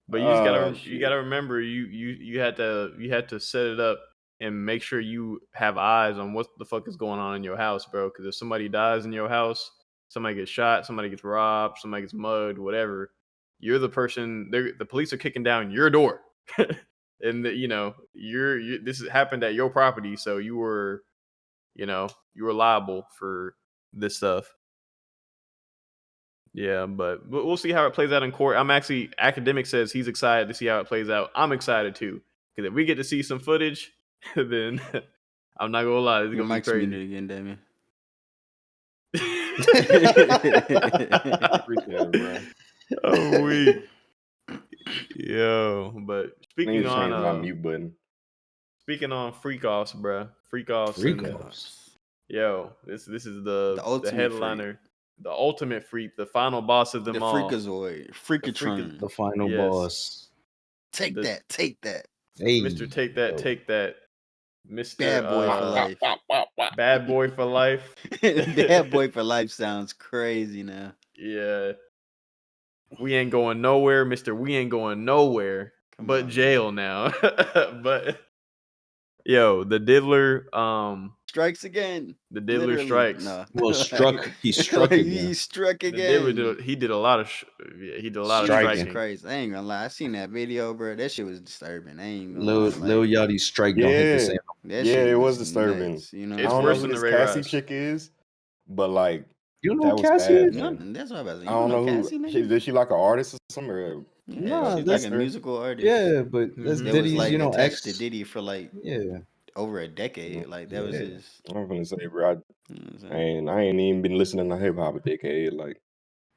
But you just Oh gotta shit. remember you had to set it up and make sure you have eyes on what the fuck is going on in your house, bro. Because if somebody dies in your house, somebody gets shot, somebody gets robbed, somebody gets mugged, whatever, you're the person. The police are kicking down your door, and this has happened at your property, so you were liable for this stuff. Yeah, but we'll see how it plays out in court. Academic says he's excited to see how it plays out. I'm excited too. Because if we get to see some footage, then I'm not gonna lie, it's Your gonna be mic's crazy. muted again, Damien. Appreciate it, bro. Oh weak. Yo, but I need to change my mute button. speaking on freak offs, bruh. Freak offs Freak and offs. yo, this is The the ultimate freak. headliner, the ultimate freak, the final boss of The them all. freakazoid. The freak is Freakatron. The final yes. boss. Take The that. Take that. Hey, Mr. Yo. Take that. Mr. Bad boy for life. Bad Boy for Life. Bad boy for life sounds crazy now. Yeah. We ain't going nowhere, Mr. We ain't going nowhere Come but on, man. jail now. But Yo, the diddler, Strikes again. the diddler Literally, strikes. no. Well, Like, he struck like, again. he struck The diddler again. he did a lot of Striking. striking. Christ, I ain't gonna lie. I seen that video, bro. That shit was disturbing. I ain't gonna lie. Lil Like, Yachty's strike don't hit the Yeah, same. that yeah, shit it was was disturbing. nuts. You I It's don't know, know worse who than the this Ray Cassie Rice. chick is, but like You know that who was Cassie bad, is? no, man. that's what I was. I You don't don't know know who. Cassie, nigga? Is she like an artist or something? Or Yeah, Nah, she's like that's a actor? musical artist. yeah, but that's Mhm. That was Diddy's, like you know, attached to ex. Diddy for like Yeah, over a decade. Like that was yeah. his. I'm gonna say, bro. You know what I'm saying? I ain't even been listening to hip hop a decade. Like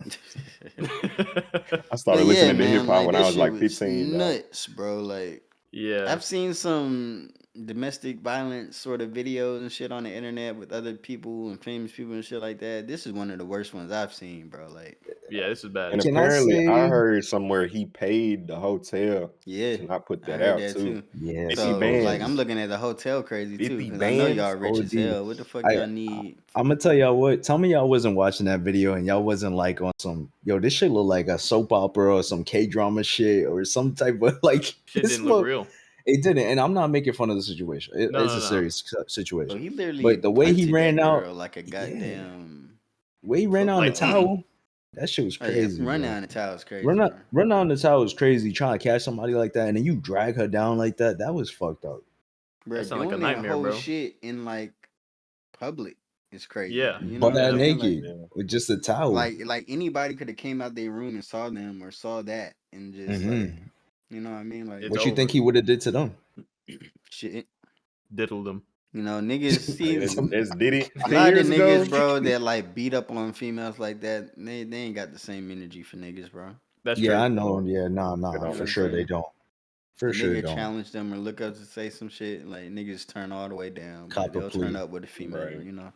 I But started yeah, listening to hip man, hop like when I that was shit like was 15, dog. nuts, bro. Like Yeah. I've seen some domestic violence sort of videos and shit on the internet with other people and famous people and shit like that. This is one of the worst ones I've seen, bro. Like, Yeah, this is bad. And Can I apparently, I say? heard somewhere he paid the hotel yeah, to not put I that heard out that too. too. Yeah, 50 So like, I'm bands. supposedly. looking at the hotel crazy too 50 because I know y'all bands. rich as OD. hell. What the fuck y'all need? I'm gonna tell y'all what. Tell me y'all wasn't watching that video and y'all wasn't like on some yo. This shit look like a soap opera or some K drama shit or some type of like. Shit This didn't look look. real. It didn't, and I'm not making fun of the situation. No, It's no, a no. serious Bro, situation. he literally But the way he punted ran that out, girl like a yeah, goddamn way he ran out in the football. towel, that shit was Oh yeah, crazy, run bro. down the towel is crazy, bro. Run out in the towel is crazy. Trying to catch somebody like that, and then you drag her down like that. That was fucked up. Bro, That sounded like a doing that nightmare, whole bro. shit in like public is crazy. Yeah. You know Butt what I'm ass saying? Like, naked with just a towel. like anybody could have came out their room and saw them or saw that and just like, Hmm. you know what I mean? Like, It's What you think over. he would have did to them? shit. Diddled them. You know, niggas see Like, that's Diddy a 10 lot of years the ago. niggas, bro, that like beat up on females like that. They ain't got the same energy for niggas, bro. That's Yeah, true. I know. Yeah, You know for what I'm sure they saying? don't. A For sure nigga don't. challenge them or look up to say some shit, like niggas turn all the way down, but Cop a they'll turn plea. up with a female. Right. You know,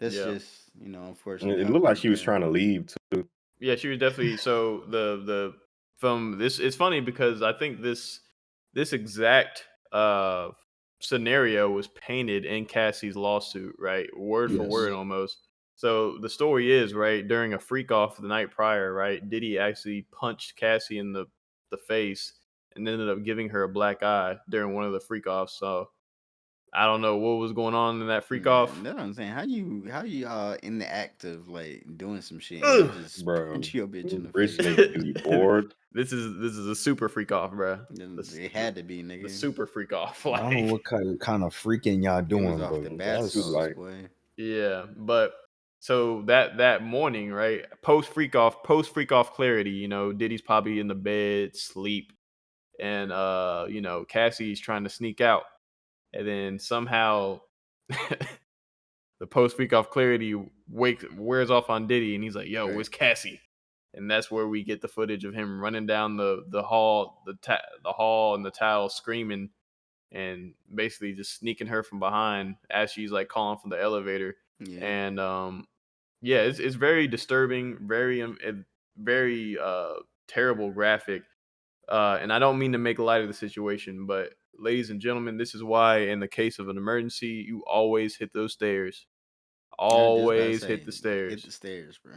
that's Yeah. just And unfortunately it how it looked like goes she was down. trying to leave too. Yeah, she was definitely so the from this it's funny because I think this exact scenario was painted in Cassie's lawsuit, right? Word for word Yes. almost. So the story is, right, during a freak off the night prior, right, Diddy actually punched Cassie in the face and ended up giving her a black eye during one of the freak offs. So I don't know what was going on in that freak Man, off. that's what I'm saying. How you in the act of like doing some shit and you Ugh. just Bro, punch your bitch in the rich face? niggas be bored. This is a super freak off, bro. Then The, it had to be, the nigga. super freak off. I don't know Like, what kind of freaking y'all It was doing, off but the bath That's too that's salts, like boy. yeah, but so that morning, right? Post freak off clarity, Diddy's probably in the bed, sleep, and Cassie's trying to sneak out. And then somehow the post freak off clarity wears off on Diddy and he's like, "Yo, Right. where's Cassie?" And that's where we get the footage of him running down the hall, the hall and the towel screaming and basically just sneaking her from behind as she's like calling from the elevator. Yeah. And yeah, it's very disturbing, very terrible graphic. And I don't mean to make light of the situation, but ladies and gentlemen, this is why in the case of an emergency, you always hit those stairs. I was just about to Always say, hit the hit the stairs. stairs, bro.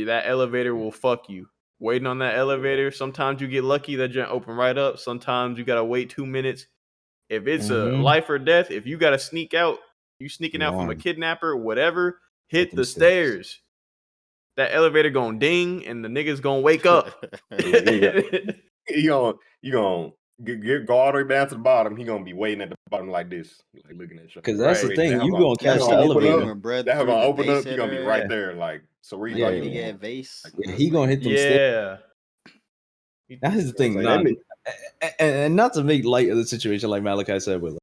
That elevator will fuck you. Waiting on that elevator, sometimes you get lucky that jump open right up. Sometimes you gotta wait 2 minutes. If it's a mm-hmm. life or death, if you gotta sneak out, you sneaking You out from a on kidnapper, whatever, hit hit them the stairs. stairs. That elevator gonna ding and the niggas gonna wake up. and the nigga, you gonna go all the way down to the bottom. He gonna be waiting at the bottom like this, like looking at you, Because that's the Right. waiting. thing. You gonna Y'all catch the Gonna seen the open thing up. elevator. where bruh That threw gonna the open vase up. He at gonna be her right ass? Yeah, there. Like, so where you Like a thought yeah, you big was ass going? vase. Like, I yeah. He was gonna like, hit them stairs. Yeah. That's the I was thing. like, Nah, that nigga, and not to make light of the situation, like Malachi said, but like,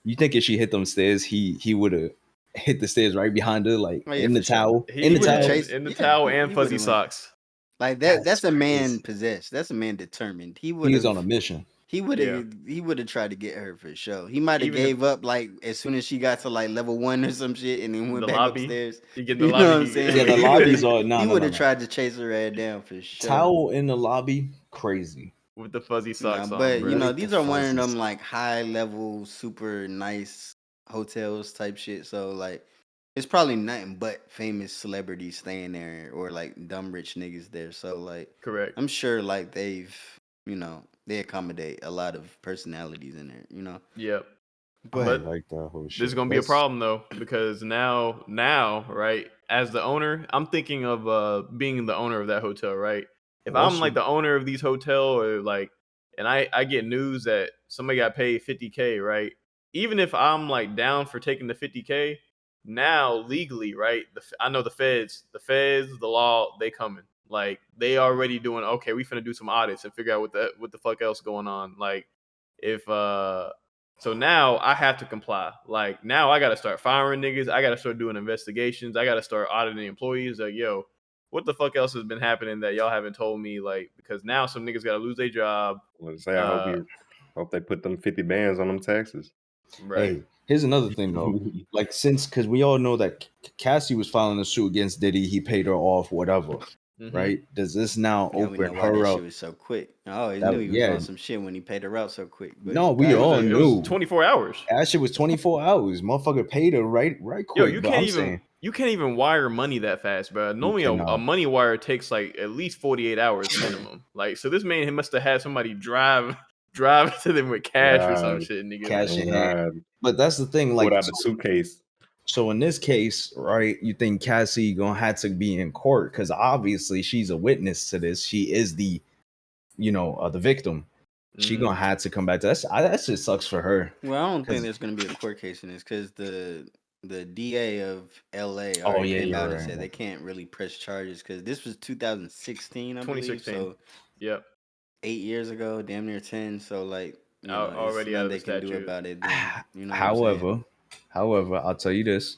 you think if she hit them stairs, he would have hit the stairs right behind her, like oh yeah, in the for sure. towel, He in He the would have yeah, towel. chased. in the Yeah, towel he and would fuzzy have went. socks. Like that. That's That's a man crazy. possessed. That's a man determined. He would He was on a have. mission. He would Yeah. have. He would have tried to get her for sure. He might have Even if gave up like as soon as she got to like level 1 or some shit, and then went the back lobby, upstairs. you get in the You know lobby, what I'm saying? Yeah, But the he would lobbies have. are He would have no. tried to chase her head down for sure. Towel in the lobby, crazy. with the fuzzy No, socks on, but bruh. With the these are one of fuzzies. them like high level, super nice hotels type shit. So like, it's probably nothing but famous celebrities staying there or like dumb rich niggas there. So like, Correct. I'm sure like they accommodate a lot of personalities in there. Yep. I don't But like that whole This shit. is gonna be a problem though, because now, right? As the owner, I'm thinking of being the owner of that hotel, right? If I'm like Also, the owner of these hotel, or like, and I get news that somebody got paid 50K, right? Even if I'm like down for taking the 50K, now legally, right? I know the feds, the law, they coming. Like they already doing. Okay, we finna do some audits and figure out what the fuck else going on. Like if so now I have to comply. Like now I gotta start firing niggas. I gotta start doing investigations. I gotta start auditing employees. Like, yo, what the fuck else has been happening that y'all haven't told me? Like, because now some niggas gotta lose their job. Let's say I hope they put them 50 bands on them taxes. Right. hey, here's another thing though. Like because we all know that Cassie was filing a suit against Diddy, he paid her off, whatever. Mm-hmm. Right? Does this now yeah, we open know why that her shit up? was so quick. I always knew he was Yeah. on some shit when he paid her out so quick. No, But we It was all goddamn, it was knew. 24 hours. That shit was 24 hours. Motherfucker paid her right Yo, quick. But I'm saying you can't even wire money that fast, bro. you Normally a cannot. money wire takes like at least 48 hours minimum. Like, so this man, he must have had somebody drive to them with cash or some God, shit, nigga. Cash Like, in hand. God. But that's the thing, Pulled like out the suitcase. so in this case, right, you think Cassie gonna have to be in court because obviously she's a witness to this. She is the the victim. She mhm. gonna have to come back to that shit sucks for her. well, I don't think 'Cause- there's gonna be a court case in this because the DA of LA Oh already yeah, came out you're and said they right. can't really press charges because this was 2016, I believe. 2016. So Yep. 8 years ago, damn near 10. So like, it's Already out nothing of the they can do statute. about it. Then you know what I'm saying? However, I'll tell you this.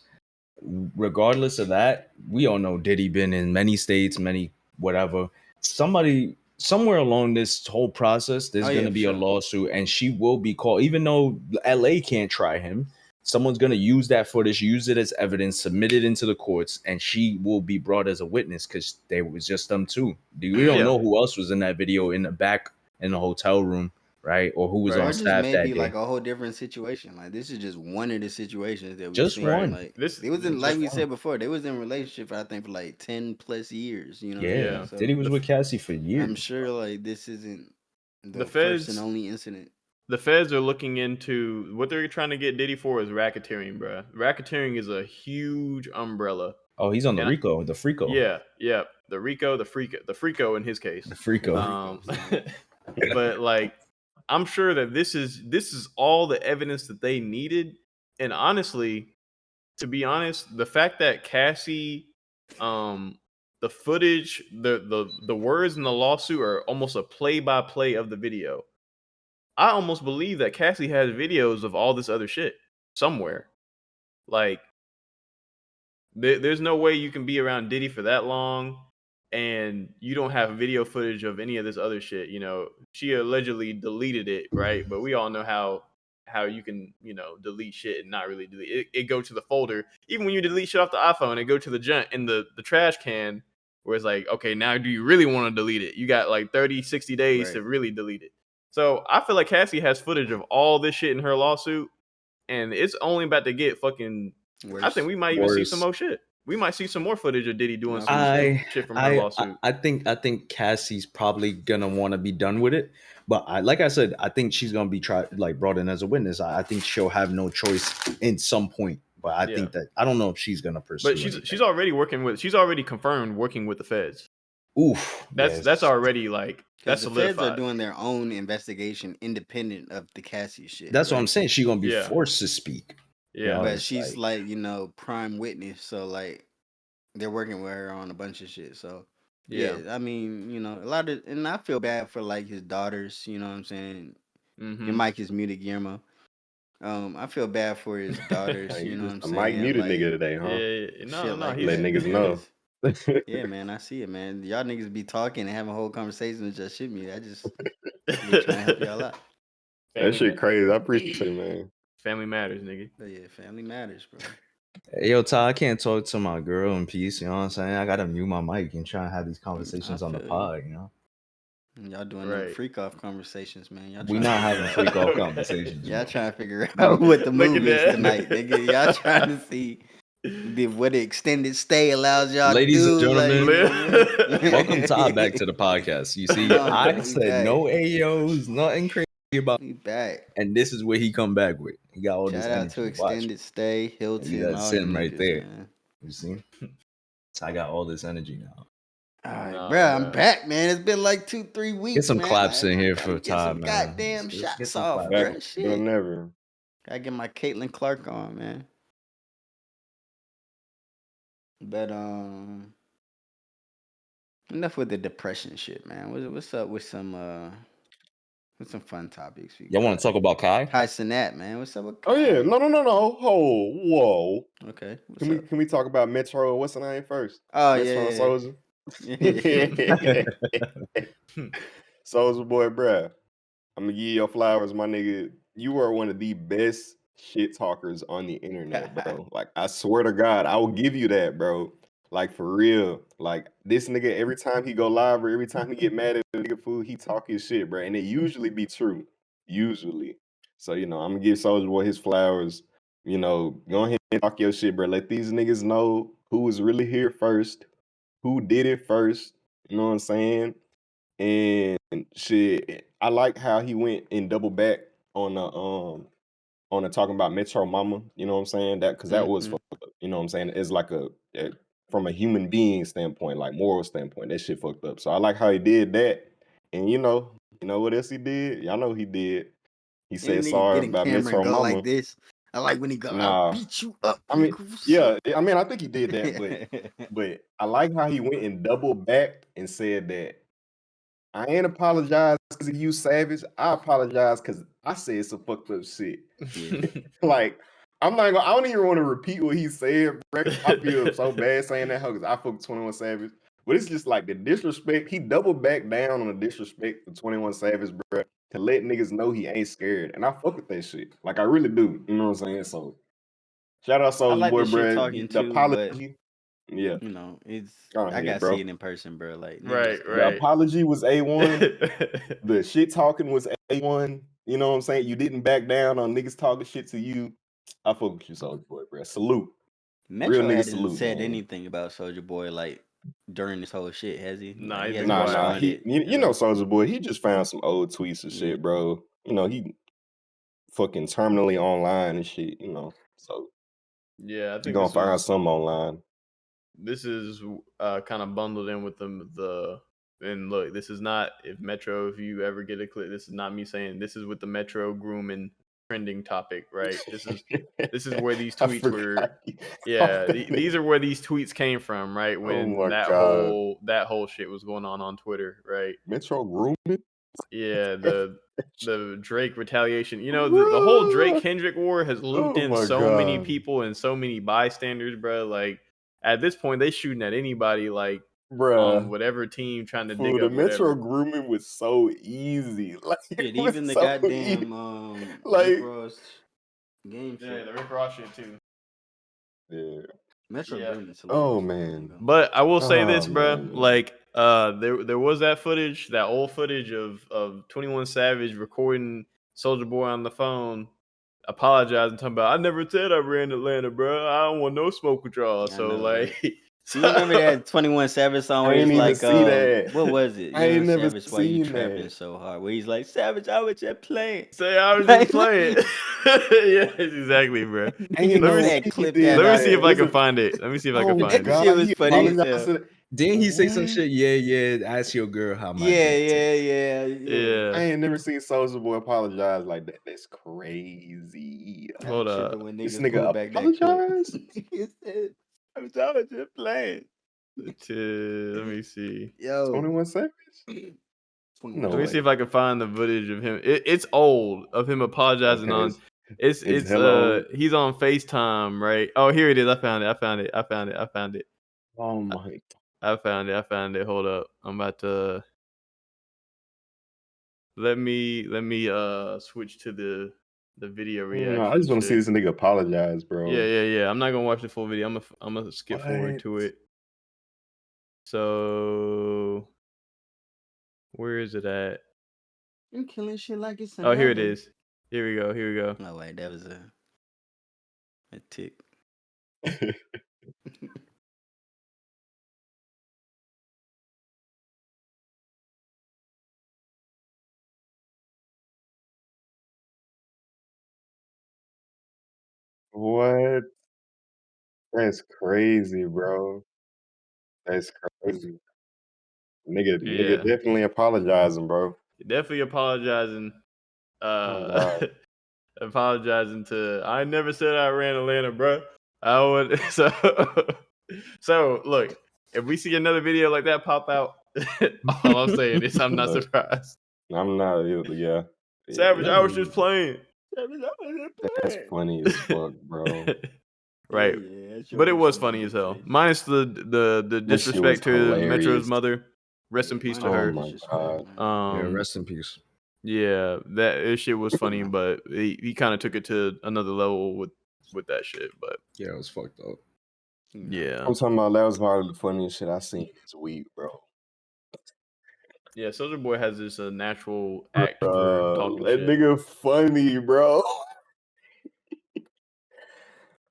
Regardless of that, we all know Diddy been in many states, many whatever. Somebody somewhere along this whole process, there's Oh yeah, gonna for be a sure. lawsuit, and she will be called. Even though LA can't try him, someone's gonna use that footage, use it as evidence, submit it into the courts, and she will be brought as a witness because they was just them two. We don't Yeah. know who else was in that video in the back in the hotel room, right? Or who was Right. on Or just staff that maybe like day. a whole different situation. Like this is just one of the situations that we've Just seen. Right. one. Like This they was in, like Just we one. said before, they was in a relationship I think for like 10 plus years. You know what I'm Yeah. saying? So Diddy was with Cassie for I'm years. sure like this isn't the the first and feds only incident. the feds are looking into what they're trying to get Diddy for is racketeering, bro. Racketeering is a huge umbrella. Oh, he's on the And Rico, the Frico. yeah, the Rico, the Freako in his case. The Frico. Freako, son. But like, I'm sure that this is all the evidence that they needed. And honestly, to be honest, the fact that Cassie, the footage, the words in the lawsuit are almost a play by play of the video. I almost believe that Cassie has videos of all this other shit somewhere. Like, there's no way you can be around Diddy for that long and you don't have video footage of any of this other shit. You know, she allegedly deleted it, right? But we all know how you can, delete shit and not really delete it. It go to the folder. Even when you delete shit off the iPhone, it go to the junk in the trash can where it's like, okay, now do you really want to delete it? You got like 30, 60 days to Right. really delete it. So I feel like Cassie has footage of all this shit in her lawsuit, and it's only about to get fucking. I think Worse. we might even see some Worse. more shit. We might see some more footage of Diddy doing No, some for sure. shit from her lawsuit. I think Cassie's probably gonna want to be done with it, but like I said, I think she's gonna be brought in as a witness. I think she'll have no choice in some point, but I Yeah. think that I don't know if she's gonna pursue. But anything. she's already confirmed working with the feds. Oof. That's Yes. already like that's Because the feds solidified. are doing their own investigation independent of the Cassie shit. That's what right? I'm saying. She's gonna be Yeah. forced to speak. Yeah. But it's she's like, prime witness, so like they're working with her on a bunch of shit. So Yeah. I mean, a lot of, and I feel bad for like his daughters, you know what I'm saying? Your Mm-hmm. mic is muted, Guillermo. I feel bad for his daughters, Hey, you you know what I'm just a mic saying? muted Like nigga today, huh? Yeah. No, shit like Let that. niggas know. because- yeah, man, I see it, man. Y'all niggas be talking and having whole conversations and just shit me. I just be trying to help y'all out. That shit crazy. I appreciate it, man. Family matters, nigga. But yeah, family matters, bro. Hey, yo, Ty, I can't talk to my girl in peace. You know what I'm saying? I gotta mute my mic and try and have these conversations on the feel you. pod. You know, Y'all doing them freak off conversations, man. Y'all we trying not to having figure freak out- off conversations. Y'all bro. trying to figure out what the Look move at is that. tonight, nigga. Y'all trying to see what the extended stay allows y'all Ladies to and do. gentlemen, welcome Todd back to the podcast. You see, Come on, I man, we said back. no AOs, nothing crazy about, We back. and this is where he come back with. He got all this Shout out to energy. Watch. Extended Stay, Maybe Hilton, that's all him them right niggas, there. man. You see? So I got all this energy now. All right, Nah, bro, I'm bruh. back, man. It's been like 2-3 Get weeks, some man. claps in here Gotta for get some Todd, man. goddamn Let's get shots some off, claps. Back bro. better Shit. than ever. Gotta get my Caitlin Clark on, man. But enough with the depression shit, man. What's up with some fun topics we Y'all want got? to talk about Kai? Kai Sinat, man. What's up with Kai? Oh yeah, no. Oh, whoa. Okay, what's Can we up? can we talk about Metro? What's the name first? Oh Metro yeah, Soldier. yeah. Soldier boy, bruh. I'm gonna give you your flowers, my nigga. You are one of the best shit talkers on the internet, bro. Like, I swear to God, I will give you that, bro. Like, for real. Like, this nigga, every time he go live or every time he get mad at a nigga food, he talk his shit, bro. And it usually be true. Usually. So, I'm gonna give Soldier Boy his flowers. Go ahead and talk your shit, bro. Let these niggas know who was really here first, who did it first. You know what I'm saying? And shit, I like how he went and double back on the talking about Metro Mama. You know what I'm saying? That because that was Mhm. fucked up. You know what I'm saying? It's like from a human being standpoint, like moral standpoint, that shit fucked up. So I like how he did that. And you know what else he did? Y'all know he did. He Any said nigga sorry get in about camera and Metro go like Mama. this. I like when he go, I'll Nah, beat you up, I mean, nigga. What's yeah, up? I mean, I think he did that, but I like how he went and double back and said that I ain't apologize because of you, Savage. I apologize because I said some fucked up shit. Yeah. Like, I don't even want to repeat what he said, bro. I feel so bad saying that because I fuck 21 Savage. But it's just like the disrespect. He doubled back down on the disrespect for 21 Savage, bro, to let niggas know he ain't scared. And I fuck with that shit. Like, I really do. You know what I'm saying? So, shout out I Soulja like Boy, this shit bro. talking The too, but apology. Yeah. it's Go I ahead, gotta see bro. it in person, bro. Like niggas Right, go. The right. apology was A1. The shit talking was A1. You know what I'm saying? You didn't back down on niggas talking shit to you. I fuck with you, Soulja Boy, bro. Salute. Real Metro nigga hadn't salute, said man. anything about Soldier Boy like during this whole shit, has he? Nah, Like he he's been hasn't quiet. Nah. He, responded you at know, all. Soulja Boy, he just found some old tweets and Yeah. shit, bro. He fucking terminally online and shit, So Yeah, I you think gonna this find was some online. this is kind of bundled in with the and look, this is not if you ever get a clip, this is not me saying this is with the Metro grooming trending topic, right? This is where these I tweets forgot. were. Yeah, these are where these tweets came from, right? Oh When my God. that whole shit was going on Twitter, right? Metro grooming? Yeah, the Drake retaliation. The whole Drake Bruh. Kendrick war has looped Oh in my so many God. people and so many bystanders, bro. Like at this point, they shooting at anybody, like on Bruh. whatever team trying to dig Fool, the up Metro whatever. grooming was so easy. Like, it Shit, was even the so easy. goddamn Rick Like, Ross game Yeah, shit. the Rick Ross shit too. yeah. Metro Yeah, grooming is Oh, hilarious. I ain't man. gonna lie. but I will say Oh, this, bro. man. Like, there was that footage, that old footage of 21 Savage recording Soldier Boy on the phone, apologizing, talking about I never said I ran Atlanta, bro. I don't want no smoke with y'all. I So know, like, right? Do you remember that 21 Savage song I where ain't it's even like see that. what was it? I ain't never Savage, why you seen trapping that. so hard? Where he's like, Savage, I was just playing. say I was Like, just playing. Yes, exactly, bro. Ain't niggas Let me no way had he clipped did that let me out see of if that. I This can is, find it. Let me see if I oh can my find that it. shit God. was He funny as apologized hell. to Didn't he say some what? shit? Yeah. Ask your girl how my Yeah, dick yeah, tastes. yeah. Yeah, I ain't never seen Soulja Boy apologize like that. That's crazy. I'm hold up. tripping when This niggas pull nigga back that clip. apologized? He said, I was just playing. Let me see. Yo, 21 seconds? 21 No Let me see way. if I can find the footage of him. It's old of him apologizing Okay, on. it's hella old. He's on FaceTime, right? Oh, here it is. I found it. I found it. I found it. I found it. Oh my. I found it. I found it. Hold up. I'm about to let me switch to the video No, I reaction just want to see shit. this nigga apologize, bro. Yeah. I'm not gonna watch the full video. I'm gonna skip forward What? to it. So where is it at? You killing shit like it's Oh, here it another. is. Here we go. Here we go. Oh wait, that was a tick. What? That's crazy, bro. That's crazy. Nigga Yeah, definitely apologizing, bro. definitely apologizing. Oh Uh, god. apologizing to. I never said I ran Atlanta, bro. I would so. So look, if we see another video like that pop out, all I'm saying is I'm not Look, surprised. I'm not. Yeah. Savage, I was That just playing. Savage, I was that's just funny as fuck, bro. playing. Right. Yeah, that But shit it was was funny funny as as hell. bitch. Minus the That shit was disrespect to Metro's hilarious. mother. Rest in Yeah, peace mine to is Oh her. my disrespect, god. man. Yeah, Um, rest in peace. yeah, that shit was funny, but he kind of took it to another level with that shit. But Yeah, it was fucked up. Nah. yeah, I'm talking about that was probably the funniest shit I seen this week, bro. yeah, Soldier Boy has this natural act for talking That shit. nigga funny, bro.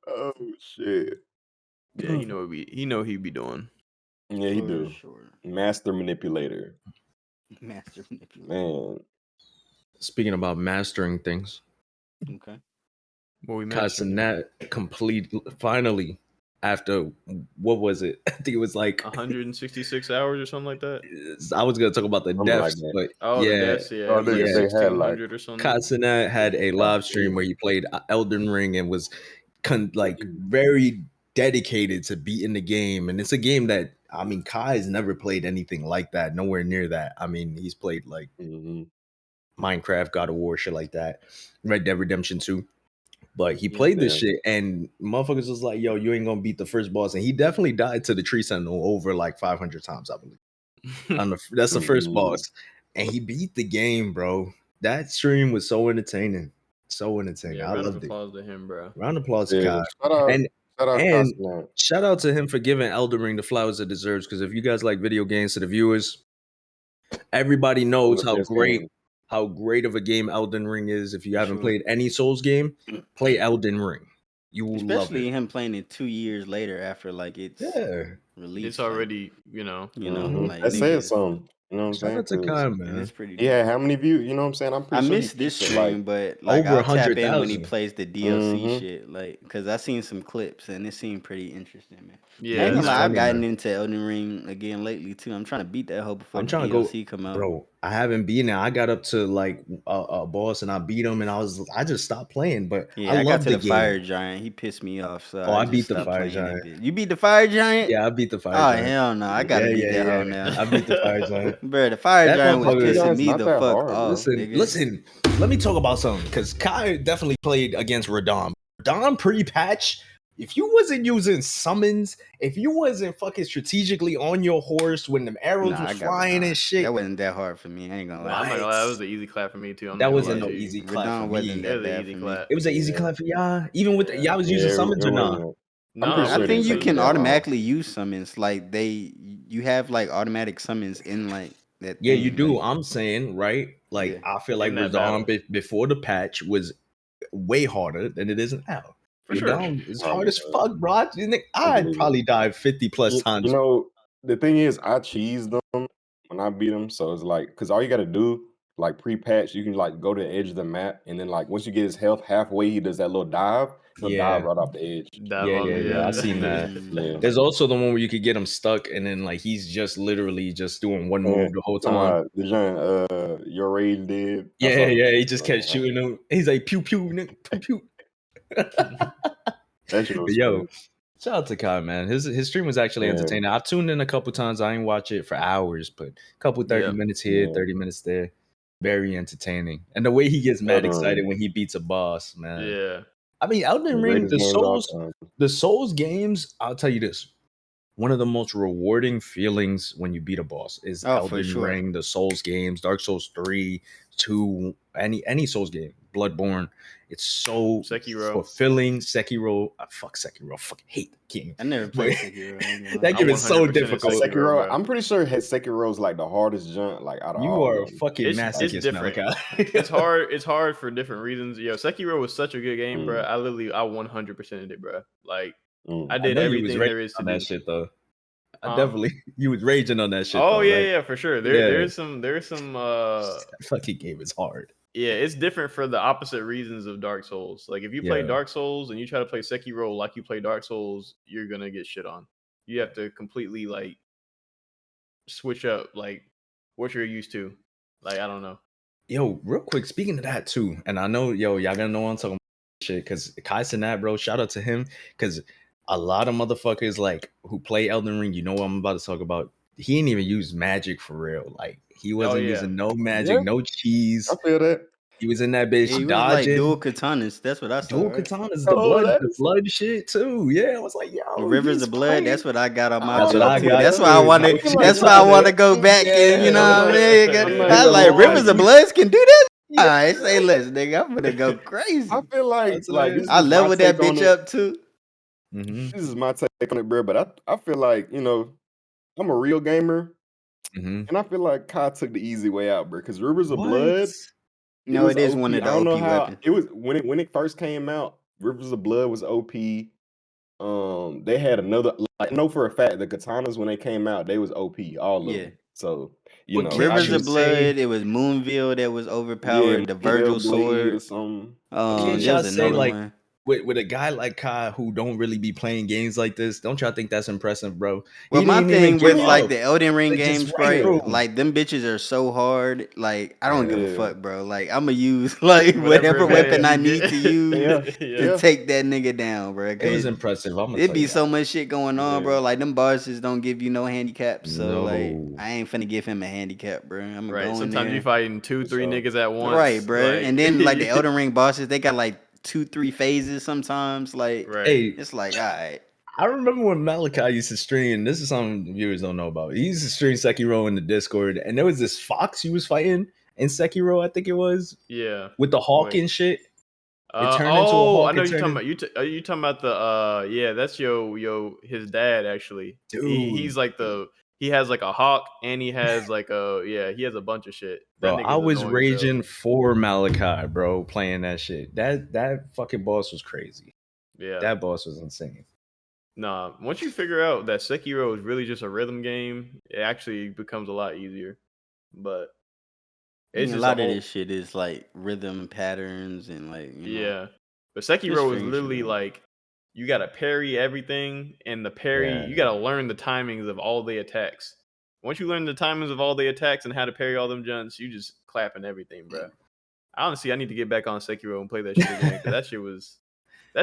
Oh shit. Yeah, he know he'd be doing. Yeah, he For do. sure. Master manipulator. Master manipulator. Man. Speaking about mastering things, Okay. What we mastering? Casanat complete finally after what was it? I think it was like 166 hours or something like that. I was gonna talk about the Something like deaths, that. but Oh, the yeah, deaths. Yeah, Oh, it was like yeah. they had like 1600 or something. Casanat had a live stream where he played Elden Ring and was very dedicated to beating the game. And it's a game that I mean, Kai's never played anything like that, nowhere near that. I mean, he's played like Mhm. Minecraft, God of War, shit like that, Red Dead Redemption 2. But he Yeah. played this Yeah. shit, and motherfuckers was like, "Yo, you ain't gonna beat the first boss." And he definitely died to the tree sentinel over like 500 times, I believe. That's the first Mhm. boss, and he beat the game, bro. That stream was so entertaining, so entertaining. Yeah, I round of loved it. applause to him, bro. Round of applause to Yeah. Kai, and Shout out and Casanat. shout out to him for giving Elden Ring the flowers it deserves. Because if you guys like video games, to the viewers, everybody One of knows the best games. how great of a game Elden Ring is. If you For haven't sure. played any Souls game, play Elden Ring. You will love Especially it. him playing it 2 years later after like it's Yeah. released. It's already, you know. Mhm. Like That said niggas, something. You know what I'm Shout saying? out to 'Cause Kai, and it's man. pretty he had dope. how many views? You know what I'm saying? I'm I pretty sure he missed this peaked at like stream, but like Over I'll tap in when he 100,000. plays the DLC Mhm. shit, like because I seen some clips and it seemed pretty interesting, man. I Yeah, ain't He's gonna lie, I've funny, gotten man. into Elden Ring again lately too. I'm trying to beat that hoe before I'm the trying to go, DLC come out. bro. I haven't beaten it. I got up to like a boss and I beat him, and I just stopped playing. But I Yeah, I got love to the the fire game. giant. He pissed me off, so Oh, I I just beat the stopped fire playing that giant. bit. You beat the fire giant? Yeah, I beat the fire Oh giant. hell no, I gotta Yeah, beat yeah, that hoe yeah. now. I beat the fire giant. Bro, the fire That giant was Fire motherfucker. pissing Giant's me not the that fuck hard, off, bro. Listen, nigga. listen. Let me talk about something because Kai definitely played against Radon. Radon pre-patch. If you wasn't using summons, if you wasn't fucking strategically on your horse when them arrows Nah, was I got flying and Radon. shit, That wasn't that hard for me. I ain't gonna lie. I'm not gonna what? lie, that was an easy clap for me too. I'm That not gonna wasn't lie no to you. easy clap for Radon wasn't me. It that was an bad easy for me. clap. It was an easy Yeah. clap for y'all. Even with Yeah. y'all was using Yeah, summons it or not? wasn't. No, I'm pretty I sure I it wasn't didn't think you take using you can that summons. long. automatically use summons. Like you have like automatic summons in like that Yeah, you thing. do. Like I'm saying, right? yeah, Like, I feel like In that battle. Radon before the patch was way harder than it is now. For sure. Radon is Oh hard my as god. fuck, bro. I I'd believe it. probably dive 50 plus You times. know, the thing is, I cheesed them when I beat them. So it's like, because all you got to do, like pre-patch, you can like go to the edge of the map, and then like once you get his health halfway, he does that little dive. He'll dive Yeah, right off the edge. Dive yeah, off, yeah, yeah. I seen that. Yeah. There's also the one where you could get him stuck, and then like he's just literally just doing one Yeah. move the whole Talking time. about the giant, your rage did. I Yeah, saw yeah. that. He just kept shooting him. He's like pew pew nigga, pew pew. That shit was Yo, funny. shout out to Kai, man. His stream was actually Yeah. entertaining. I've tuned in a couple times. I ain't watch it for hours, but a couple 30 Yeah. minutes here, Yeah. 30 minutes there. Very entertaining. And the way he gets mad excited when he beats a boss, man. Yeah. I mean, Elden The Ring, greatest games of all time. the Souls games, I'll tell you this. One of the most rewarding feelings when you beat a boss is oh for Elden sure. Ring, the Souls games, Dark Souls 3, 2, any Souls game, Bloodborne. It's so Sekiro. fulfilling. Sekiro, I fuck Sekiro. I fucking hate that game. I never But played Sekiro. I ain't gonna that lie. game I is so 100% difficult. Sekiro, Sekiro, bro. I'm pretty sure Sekiro's like the hardest jump like out of You all are a of them. fucking It's masochist, different. Malachi. It's hard. It's hard for different reasons. Yo, Sekiro was such a good game, bro. Mm, I 100%ed it, bro. Like mm. I I did know you was everything raging there is to on do. that shit though. I Huh? definitely you was raging on that shit Oh though, yeah, right? yeah, for sure. Yeah. There's some That fucking game is hard. Yeah, it's different for the opposite reasons of Dark Souls. Like if you play Yeah. Dark Souls and you try to play Sekiro like you play Dark Souls, you're gonna get shit on. You have to completely like switch up like what you're used to. Like I don't know. Yo, real quick, speaking of that too, and I know, y'all gonna know I'm talking about shit, because Kai Cenat, bro, shout out to him, because a lot of motherfuckers like who play Elden Ring, you know what I'm about to talk about. He didn't even use magic for real. Like he wasn't yeah. using no magic, no I cheese. feel that. He was in that bitch He was like dual dodging. katanas. That's what I saw. Dual Right? katanas, Oh, the that's blood shit too. Yeah, I was like, yo, Rivers he's of Blood. playing. That's what I got on my That's what belt I too. got That's why I too. want I to. feel like That's why I want to go back and Yeah, what I mean. I'm not I even was like gonna lie. Rivers of Bloods can do that. yeah. All right, say less, nigga. I'm gonna go crazy. I feel like this I is my leveled that take on bitch it. up too. Mm-hmm. This is my take on it, bro. But I feel like, I'm a real gamer, Mm-hmm. and I feel like Kai took the easy way out, bro. Because Rivers of What? Blood, it No, was it is one OP. of I the don't know OP how weapons. it was when it first came out. Rivers of Blood was OP. They had another. Like, I know for a fact the katanas when they came out, they was OP, all of Yeah. them. So What I Rivers you of just say? Blood. It was Moonville that was yeah, overpowered. The Mel Virgil Blade or sword. something. Can't There y'all was say another like one. with a guy like Kai who don't really be playing games like this? Don't y'all think that's impressive, bro? Well, He my didn't even thing give with Yeah, like up. the Elden Ring They just games, right right? through yeah, 'em. Like them bitches are so hard. Like I don't give a yeah, fuck, bro. Like I'm gonna use like Whatever whatever weapon advantage I you need to use yeah, get. to Yeah. yeah. take that nigga down, bro. It was Cause impressive. I'm gonna it tell be you so that. much shit going on, Yeah. bro. Like them bosses don't give you no handicaps, so like No. I ain't finna give him a handicap, bro. I'm gonna Right. go in Sometimes you there, fighting two, For three sure. niggas at right, once. bro. Like And then like the Elden Ring bosses, they got like 2, 3 phases sometimes. Like right. Hey, it's like, all right, I remember when Malachi used to stream. This is something viewers don't know about. He used to stream Sekiro in the Discord, and there was this fox he was fighting in Sekiro, I think it was, Yeah. with the hawk Wait. and shit. It turned into a I hawk. know It you're turned talking in, about you talking about the yeah, that's his dad actually. He's dude, like he has like a hawk and he has like he has a bunch of shit. That bro. I nigga's was annoying as hell. raging for Malachi, bro, playing that shit. That fucking boss was crazy. Yeah. That boss was insane. Nah, once you figure out that Sekiro is really just a rhythm game, it actually becomes a lot easier. But I it's mean, a just a lot of whole this shit is like rhythm patterns and like yeah. But just Sekiro is figuring shit literally out. like you gotta parry everything, and the parry Yeah, you gotta learn the timings of all the attacks. Once you learn the timings of all the attacks and how to parry all them jumps, you just clapping everything, bro. Honestly, I need to get back on Sekiro and play that shit again because that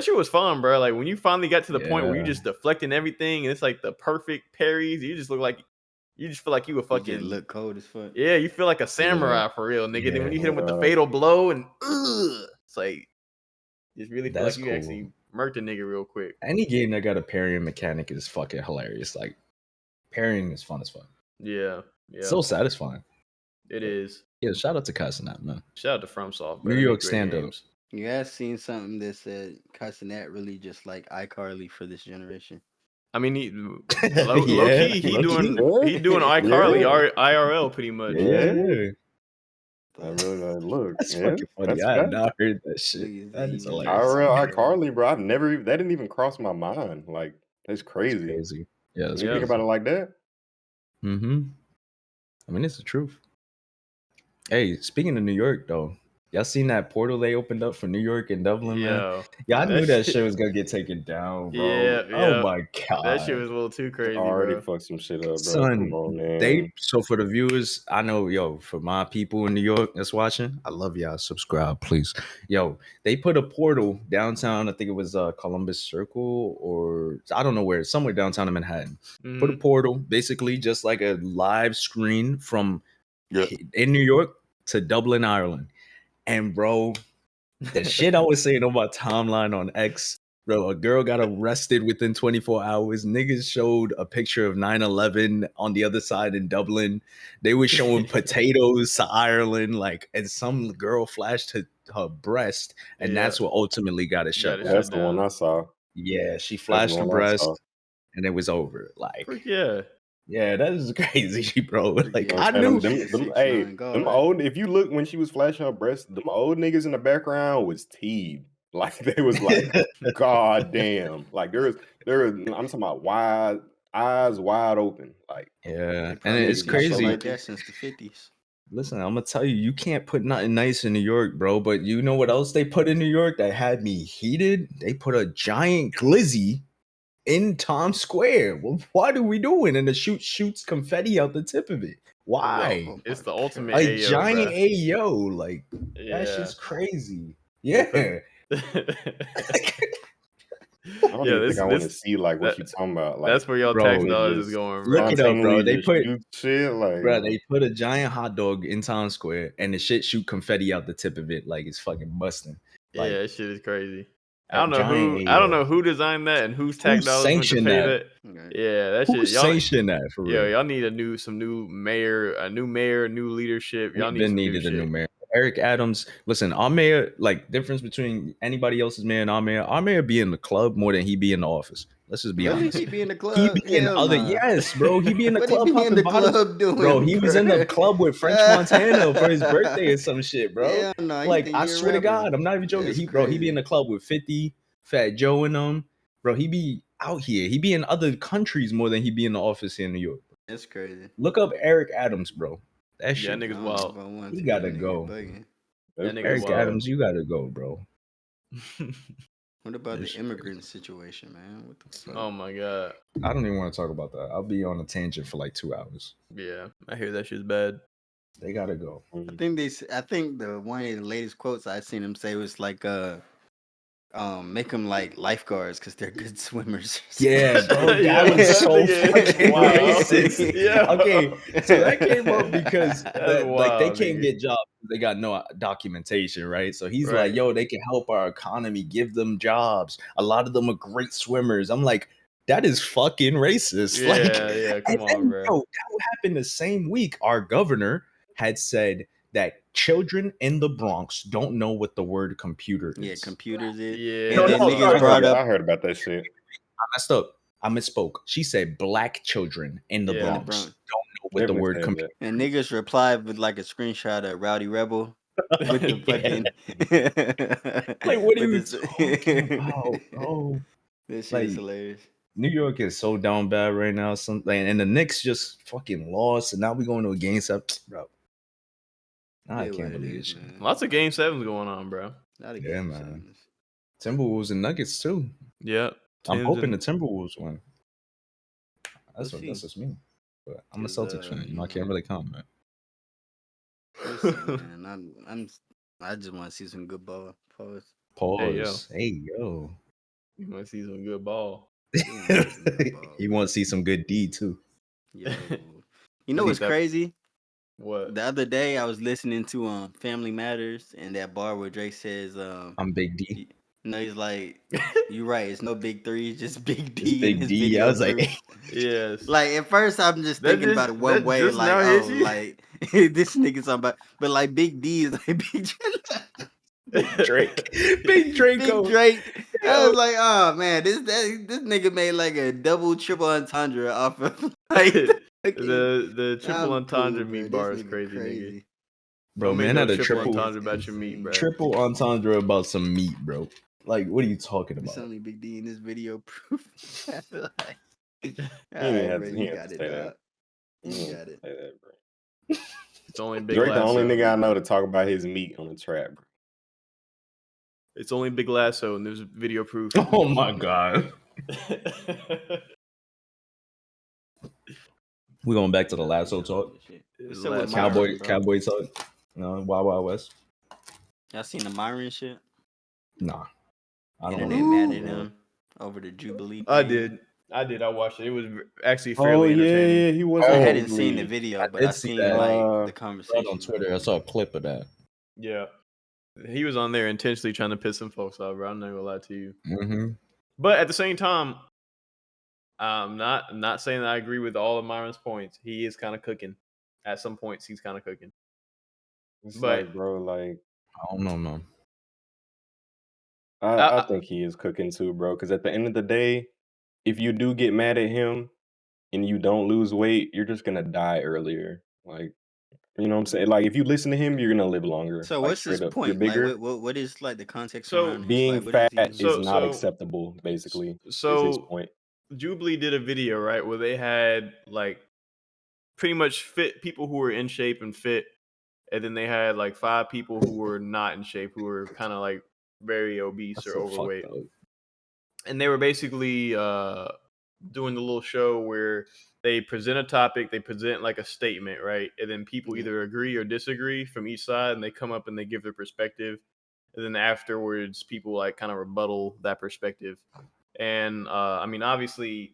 shit was fun, bro. Like when you finally got to the point where you yeah, just deflecting everything and it's like the perfect parries, you just look like you just feel like you a You just fucking look cold as fuck. yeah, you feel like a yeah, samurai for real, nigga. Then when yeah. you hit him with the fatal blow and it's like just really feel That's like you cool. actually murked a nigga real quick. Any game that got a parrying mechanic is fucking hilarious. Like parrying is fun as fuck. Yeah, yeah, So satisfying. it is. Yeah, shout out to Casanat, man. Shout out to FromSoft, bro. New They York make great stand up. games. You guys seen something that said Castanet really just like iCarly for this generation? I mean, low Yeah, key, low key. he doing Yeah, iCarly yeah, IRL pretty much. Yeah, yeah. yeah. I really like, look, That's yeah, fucking funny. that's I had fact. not heard that shit. Niggas That say he is just hilarious. IRL iCarly. iCarly, bro. That didn't even cross my mind. Like, that's That's crazy. crazy. Yeah, that's When you think Yeah, about crazy. it like that. Mm-hmm. I mean, it's the truth. Hey, speaking of New York, though, y'all seen that portal they opened up for New York and Dublin, man? yeah, Yeah, I knew that that shit. shit was gonna get taken down, bro. Yeah, Oh yeah, my that shit god. was a little too They crazy, already bro. fucked some shit up, bro. Come Son, on, they man. so for the viewers, I know, yo, for my people in New York that's watching, I love y'all. Subscribe, please. Yo, they put a portal downtown. I think it was Columbus Circle, or I don't know where, somewhere downtown in Manhattan. Put a Hmm. portal, basically just like a live screen from Yeah. in New York to Dublin, Ireland. And bro, the shit I was saying on my timeline on X, bro, a girl got arrested within 24 hours. Niggas showed a picture of 9/11 on the other side in Dublin. They were showing potatoes to Ireland, like, and some girl flashed her breast, and Yeah, that's what ultimately got it shut got it That's shut down. the one down. I saw. Yeah, she That's the flashed her one I saw. breast, and it was over. Like, Frick yeah. yeah, that is crazy, bro. Like, Yeah, I'm I saying probably knew. like a hey, 6'9" them guard. old. If you look when she was flashing her breast, them old niggas in the background was teed. Like they was like, God damn. Like there is. I'm talking about eyes wide open. Like Yeah, They and probably them used it's niggas to do was so shit crazy. like looking. that since the 50s. Listen, I'm gonna tell you, you can't put nothing nice in New York, bro. But you know what else they put in New York that had me heated? They put a giant glizzy in Times Square. Well, what are we doing? And the shoots confetti out the tip of it. Why? Oh It's my the ultimate God. A AO, giant bro. AO, like that's Yeah. just crazy. They put- Yeah, I don't yeah, even think I want to this see like what that you talking about. Like that's where y'all tax bro, it dollars is just going, look bro. it up, bro. spontaneously They just put, shoot shit. Like bro, they put a giant hot dog in Times Square, and the shit shoot confetti out the tip of it, like it's fucking busting. Like Yeah, that shit is crazy. a giant I don't AO. know who designed that and whose Who tax dollars went to sanctioned pay that? that. Okay. Yeah, that Who shit. Y'all, sanctioned that for real? y'all need some new mayor, new leadership. Y'all We've need been some new needed a new shit. mayor. Eric Adams. Listen, our mayor, like difference between anybody else's mayor and our mayor be in the club more than he be in the office. Let's just be Really? honest. He be in the He club? be in Hell other, nah. yes, bro. He be in the What he club be in popping the bottles. club doing, Bro, he was in the bro? club with French Montana for his birthday or some shit, bro. Hell no. He Like, think I he a swear to rapper. God, I'm not even joking. That's Bro, he be in crazy. the club with 50, Fat Joe and them. Bro, he be out here. He be in other countries more than he be in the office here in New York. That's crazy. Look up Eric Adams, bro. That Yeah, shit. I niggas don't know wild. if I want He to. That gotta nigga go. bugging. that's That nigga crazy, Eric wild. bro. Adams, you gotta go, bro. What about This the shit crazy. immigrant situation, man? What the fuck? Oh my god. I don't even want to talk about that. I'll be on a tangent for like 2 hours. Yeah, I hear that shit's bad. They gotta go. I think I think the one of the latest quotes I seen him say was like, make them like lifeguards because they're good swimmers. Yeah, bro, that Yo, was that so nigga is fucking wild. racist. Yo. Okay, so that came up because That's like they wild, can't nigga. get jobs. They got no documentation, right? So he's like, Right. yo, they can help our economy, give them jobs. A lot of them are great swimmers. I'm like, that is fucking racist. Like, Yeah, and come on, then, bro. bro, that happened the same week. Our governor had said that children in the Bronx don't know what the word computer Yeah, is. computers it. Yeah, No, And no, then that's niggas sorry, wild. brought sorry. I up heard about that shit. I messed up. I misspoke. She said black children in the Yeah. in the Bronx Bronx. don't know what the Definitely word said computer that. And niggas replied with like a screenshot of Rowdy Rebel with the Yeah. fucking Like, what are with you this talking about, bro? This shit is Like, hilarious. New York is so down bad right now. Something, and the Knicks just fucking lost, and now we going to a game 7, bro. I Yeah, what can't it believe this is, shit. man. Lots of game sevens going on, bro. Not a Yeah, game man. sevens. Timberwolves and Nuggets too. Yeah. I'm Tim's hoping and the Timberwolves win. We'll That's see. just me. But I'm a 'Cause, Celtics fan. you I can't know, really comment. we'll see, man. I just want to see some good ball. Pause. Hey yo. Pause. Hey yo. You want to see some good ball. You want to see some good ball, You bro. want to see some good D too. Yo. I You know think what's that- crazy? What? The other day I was listening to Family Matters and that bar where Drake says I'm Big D. no, he's like, you're right, it's no big three, it's just Big It's D in Big his D. I video was like, proof. Yes. Like at first I'm just thinking about it one that way, just like, now oh, hit you? like this nigga talking about, but like Big D is like Big Big Drake. Big Draco. Big Drake. I Yo. was like, oh man, this nigga made like a double triple entendre off of like fucking, the triple I'm entendre cool, bro. meat This bar is nigga crazy, nigga. Bro, Don't make man no had a triple triple entendre about your meat, insane. bro. triple entendre about some meat, bro. Like, what are you talking It's about? only Big D in this video proof. I feel like, He all didn't right, have bro, to, he you didn't have got to it, say dog. that. He You didn't got it. say that, bro. It's only Big Drake, the only Lasso. nigga I know to talk about his meat on the trap, bro. It's only Big Lasso, and there's video proof. Oh my god. We going back to the lasso talk. What's up with Lasso Myron, proof. bro? Cowboy talk. No, Wild Wild West. Y'all seen the Myron shit? Nah. I don't Internet want mad to. at him over the Jubilee I thing. did. I watched it. It was actually Oh fairly entertaining. yeah, he was I on Oh, hadn't seen the Jubilee. video, I but I did see seen that. like Uh, the Right on conversation. Twitter. I saw a clip of that. Yeah. He was on there intentionally trying to piss some folks off, bro. I'm not gonna lie to you. Mm-hmm. But at the same time, I'm not saying that I agree with all of Myron's points. He is kind of cooking. At some points, he's kind of cooking. it's But like, bro, like I don't know, man. I think he is cooking too, bro. Because at the end of the day, if you do get mad at him and you don't lose weight, you're just gonna die earlier. Like, you know what I'm saying? Like, if you listen to him, you're gonna live longer. So Like, what's his straight up, you're point? Like, bigger. what is like the context so around his Being like? What is fat he? is so not so acceptable. Basically, is his so point. Jubilee did a video, right, where they had like pretty much fit people who were in shape and fit and then they had like 5 people who were not in shape, who were kind of like very obese That's or so fucked overweight, up. and they were basically doing the little show where they present a topic, they present like a statement, right, and then people either agree or disagree from each side, and they come up and they give their perspective, and then afterwards people like kind of rebuttal that perspective. And I mean, obviously,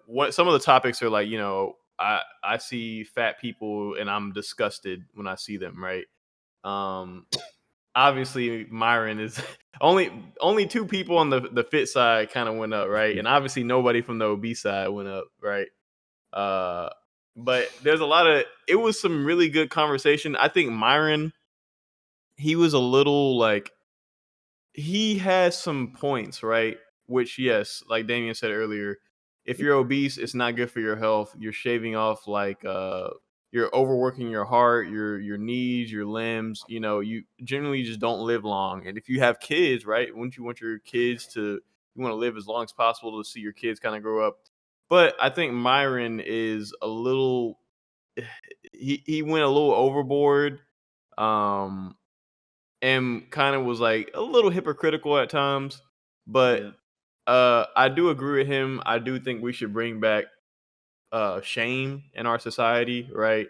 what some of the topics are like, I see fat people and I'm disgusted when I see them, right? um Obviously Myron is only 2 people on the fit side kind of went up, right? And obviously nobody from the obese side went up, right? uh but there's a lot of it was some really good conversation. I think Myron, he was a little like, he has some points, right? Which, yes, like Damien said earlier, if you're obese, it's not good for your health. You're shaving off like you're overworking your heart, your knees, your limbs. You generally just don't live long. And if you have kids, right? Wouldn't you want your kids to, you want to live as long as possible to see your kids kind of grow up? But I think Myron is a little he went a little overboard. Um and kind of was like a little hypocritical at times. But Yeah. I do agree with him. I do think we should bring back shame in our society, right?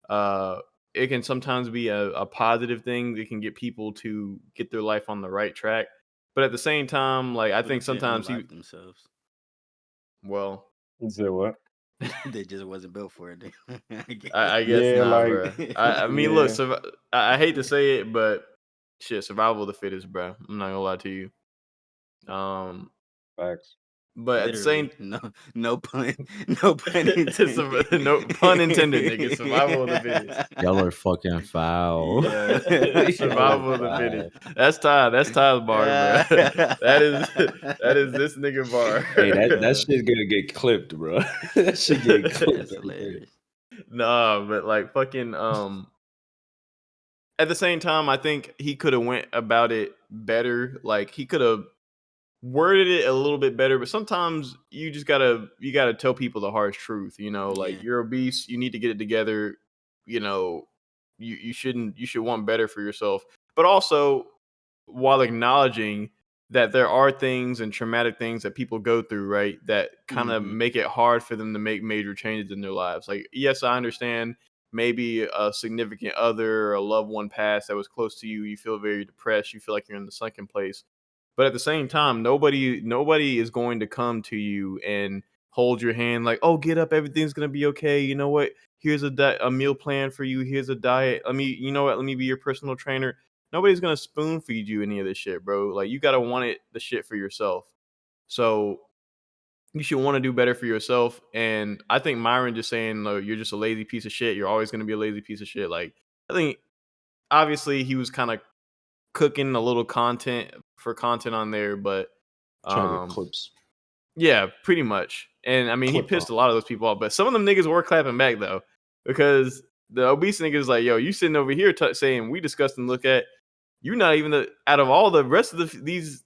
Uh it can sometimes be a positive thing that can get people to get their life on the right track. But at the same time, like I What think if they sometimes unlife themselves? well, You said what? They just wasn't built for it. I guess Yeah, not, like bro. I mean, look, yeah, I hate to say it, but shit, survival of the fittest, bro. I'm not gonna lie to you. facts. But at the same Literally, no pun, no pun intended. no pun intended, nigga. Survival of the fittest. Y'all are fucking foul. Yeah. Y'all are Survival of the foul. fittest. That's Ty. That's Ty's bar, bro. That is this nigga bar. Hey, that Yeah. shit's gonna get clipped, bro. That shit get clipped That's right there. hilarious. Nah, but like fucking at the same time, I think he could have went about it better. Like he could have worded it a little bit better, but sometimes you gotta tell people the harsh truth. Like Yeah. you're obese, you need to get it together. You know, you should want better for yourself, but also while acknowledging that there are things and traumatic things that people go through, right? That kind of Hmm. make it hard for them to make major changes in their lives. Like, yes, I understand maybe a significant other or a loved one passed that was close to you. You feel very depressed. You feel like you're in the sunken place. But at the same time, nobody is going to come to you and hold your hand like, "Oh, get up, everything's gonna be okay." You know what? Here's a meal plan for you. Here's a diet. You know what? Let me be your personal trainer. Nobody's gonna spoon feed you any of this shit, bro. Like you gotta want the shit for yourself. So you should want to do better for yourself. And I think Myron just saying, "No, you're just a lazy piece of shit. You're always gonna be a lazy piece of shit." Like I think obviously he was kind of cooking a little content on there, but Trying to get um clips. yeah, pretty much. And I mean, he Clip pissed off. a lot of those people off, but some of them niggas were clapping back though, because the obese niggas like, "Yo, you sitting over here saying we disgusting to look at. You not even out of all the rest of these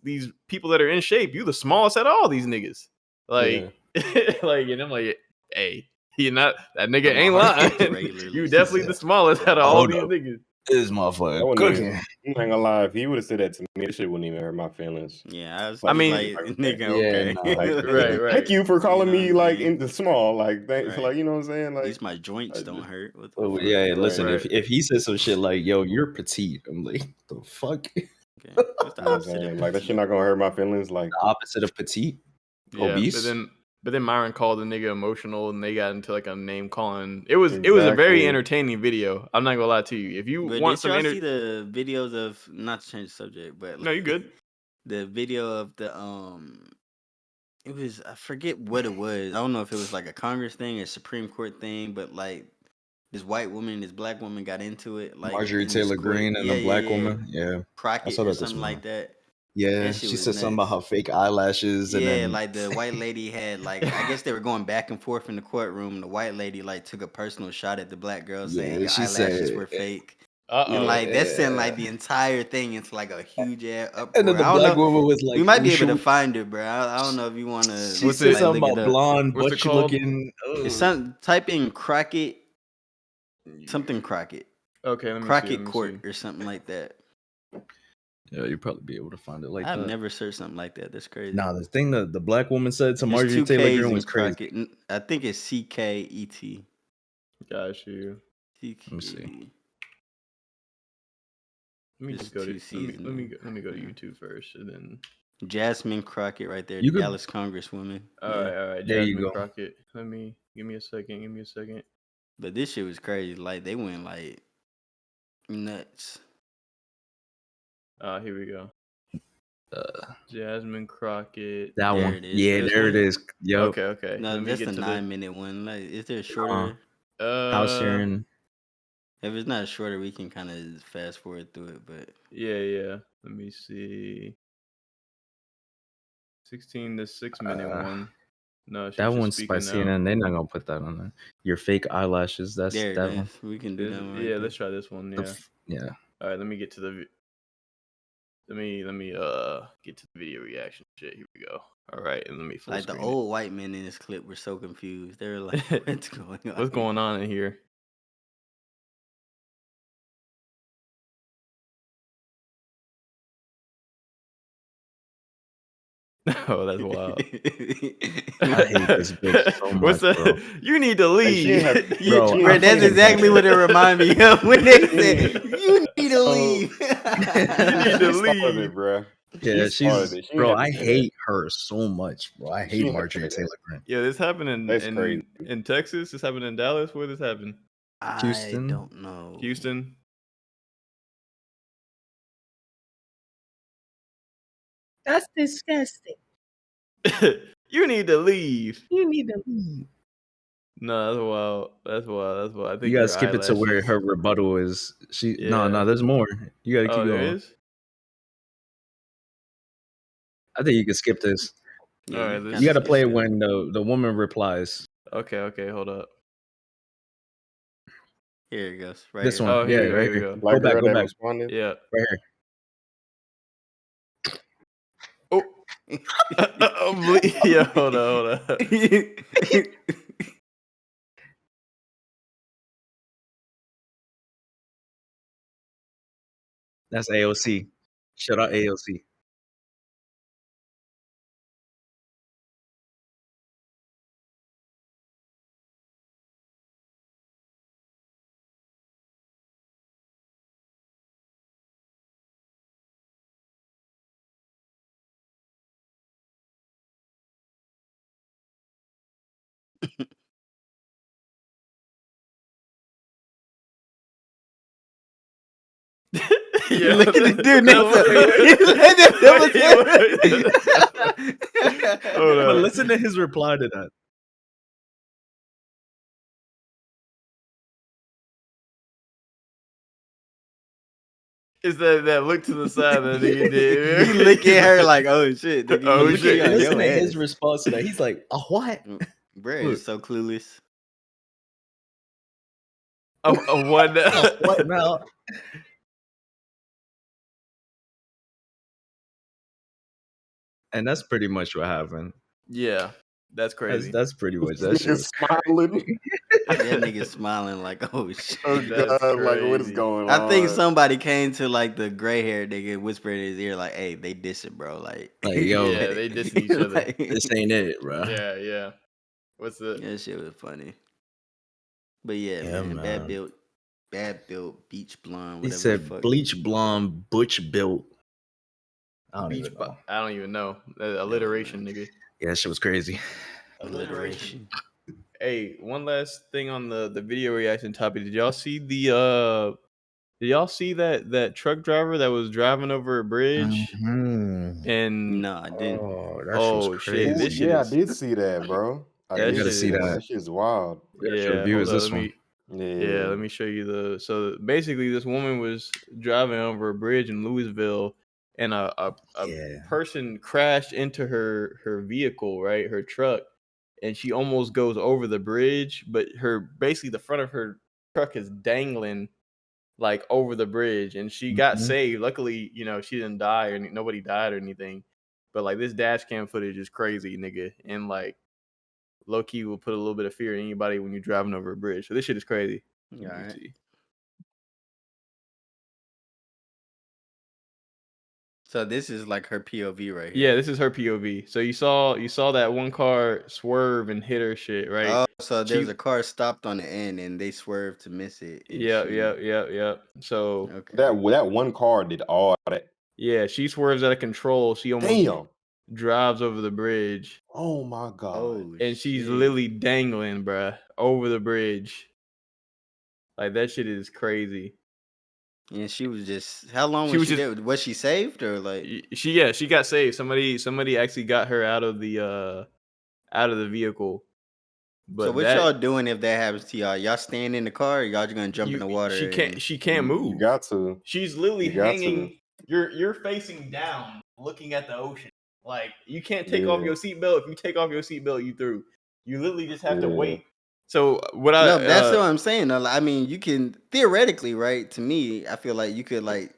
people that are in shape. You the smallest out of all these niggas." Yeah. Like, like, and I'm like, "Hey, you're not that nigga But my ain't heart is lying. regularly You He definitely said, the small. smallest out of all hold these up. niggas." This I motherfucker wouldn't even. cooking. I'm not gonna lie. If he would have said that to me, this shit wouldn't even hurt my feelings. Yeah, I was I just Like, mean, like, okay. nigga, Yeah, okay. nah. Like, right, Yeah. right. thank you for You calling know what me I'm like saying? into small. Like, thanks. Right. Like, you know what I'm saying? At Like, least my joints I don't just, hurt. What the Oh fuck? yeah, right. listen, Right. if he said some shit like, "Yo, you're petite," I'm like, "The fuck?" The Okay. What's the You know what I'm opposite of saying? Like, that shit petite? not gonna hurt my feelings. Like, opposite of petite, Yeah, obese. but then Myron called the nigga emotional, and they got into like a name calling. It was a very exactly. entertaining video. I'm not gonna lie to you. If you But want did some y'all see the videos of, not to change the subject, but no, you good. the video of the it was, I forget what it was. I don't know if it was like a Congress thing, a Supreme Court thing, but like this white woman, this black woman got into it like Marjorie in this Taylor court. Greene and Yeah, a yeah, black yeah. woman. Yeah, I Crockett saw or that this something like morning. that. Yeah, That shit she was said something about nuts. her fake eyelashes, and Yeah, then like the white lady had like, I guess they were going back and forth in the courtroom. The white lady like took a personal shot at the black girl saying yeah, your she eyelashes said, were fake. And Uh-oh. like that sent yeah, like the entire thing into like a huge ass and then uproar. the I don't black know. woman was We like, might "Oh be able to shoot," find it, bro. I don't know if you want to she What's said it? like something look it about up. blonde, What's it butch called? looking. It's Ugh. some type in Crockett, something Crockett. Okay, let me see. Crockett Let me Court see. or something like that. Yeah, you'd probably be able to find it like I've that. never searched something like that. That's crazy. Nah, the thing that the black woman said to There's Marjorie two Taylor K's Greene in was crazy. Crockett. I think it's CKET. Got you. Let me see. Let me There's just go to two C's in let me there. go to Yeah. YouTube first, and then. Jasmine Crockett, right there, You could- Dallas Congresswoman. All right. There you Jasmine go. Crockett. Give me a second. But this shit was crazy. Like they went like nuts. Here we go. Jasmine Crockett. That There one. it is. Yeah, This there one? it is. Yep. Okay. No, Let me that's get the to 9-minute one. Like, is there a shorter? House hearing. If it's not shorter, we can kind of fast forward through it. But Yeah. Let me see. 16 to 6-minute one. No, she's That just one's by speaking now. CNN. They're not gonna put that on there. Your fake eyelashes. That's there it that is. one. We can do that one. Right Yeah, there. let's try this one. Yeah. Yeah. All right, let me get to the. Let me get to the video reaction shit. Here we go. All right, and let me full Like the screen old white men in this clip were so confused. They were like, "What's going on? What's going on in here? Oh, that's wild. I hate this bitch so much, What's that? bro. You need to Hey, she leave. ain't have, Bro, she Bro, ain't that's fucking- exactly what it reminded me of when they She said, ain't- "You need to Oh, leave." You need to She started leave. it, bro. Yeah, She started it. She ain't bro. have to I say that. hate her so much, bro. I She hate ain't have to Marjorie say Taylor that. Greene. Yeah, this happened That's crazy. in Texas. This happened in Dallas. Where this happened? I Houston. don't know. Houston. That's disgusting. You need to leave. You need to leave. No, that's wild. That's wild. I think You gotta your skip it to where eyelashes. her rebuttal is. No, Yeah. there's more. You gotta keep Oh, there going. is. I think you can skip this. Yeah, All right, you let's- You gotta kinda play it skip when the woman replies. Okay. Hold up. Here it goes. Right This here. one. Oh, Yeah, here right we here. go. Black Go back. girl Go that back. responded. Yeah. Right here. Oh. Yeah. Hold on. That's AOC. Shout out AOC. Yeah. Look at the dude No, next to him. Hold But up. listen to his reply to that. It's that look to the side that nigga did. He look at her like, "Oh shit, nigga, Oh, you shit. on Listen your to his ass." response to that. He's like, "A what?" Bro Look. is so clueless. What? A what now? And that's pretty much what happened. Yeah, that's crazy. That's pretty much that shit. Nigga Was smiling. That nigga smiling like, "Oh shit." Oh That's god, like what is crazy. going on? I think somebody came to like the gray haired nigga, whispered in his ear like, "Hey, they dissing, bro." Like, yo, Yeah, they dissing each other. like, this ain't it, bro. Yeah. What's the? that shit was funny. But yeah, Yeah, man, man. bad built, beach blonde, He whatever the said fuck. bleach blonde, butch built. I don't even know. I don't even know. Alliteration, nigga. Yeah, that shit was crazy. Alliteration. Hey, one last thing on the video reaction topic. Did y'all see that truck driver that was driving over a bridge? Mhm. And No, I didn't. Oh, that shit was oh shit, crazy. this shit yeah, I is did see that, bro. I That did gotta shit see see that. That shit's wild. Which yeah. review Hold is up, this one? Yeah, let me show you so basically this woman was driving over a bridge in Louisville, and a Yeah. person crashed into her vehicle, right? Her truck, and she almost goes over the bridge, but basically the front of her truck is dangling like over the bridge, and she got Mhm. saved. Luckily, she didn't die or nobody died or anything. But like this dash cam footage is crazy, nigga, and like low key will put a little bit of fear in anybody when you're driving over a bridge. So this shit is crazy. All Let me right. see. So this is like her POV right Yeah, here. this is her POV. So you saw that one car swerve and hit her shit, right? Oh, so She- there's a car stopped on the end and they swerved to miss it. And Yep. So Okay. That one car did all that. yeah, she swerves out of control. She almost Damn. drives over the bridge, Oh my god. Oh, and she's shit. literally dangling, bruh, over the bridge. Like that shit is crazy. And she was just. How long She was was she just- there? Was she saved or like? She got saved. Somebody actually got her out of the vehicle. So But what that y'all doing if that happens to y'all? Y'all staying in the car, or y'all just gonna jump in the water? she can't move. You got to. She's literally You got hanging. You're facing down, looking at the ocean. Like you can't take off Yeah. your seatbelt. If you take off your seatbelt, you through. You literally just have to Yeah. wait. So what I No, that's what I'm saying. though. I mean, you can theoretically, right? To me, I feel like you could like,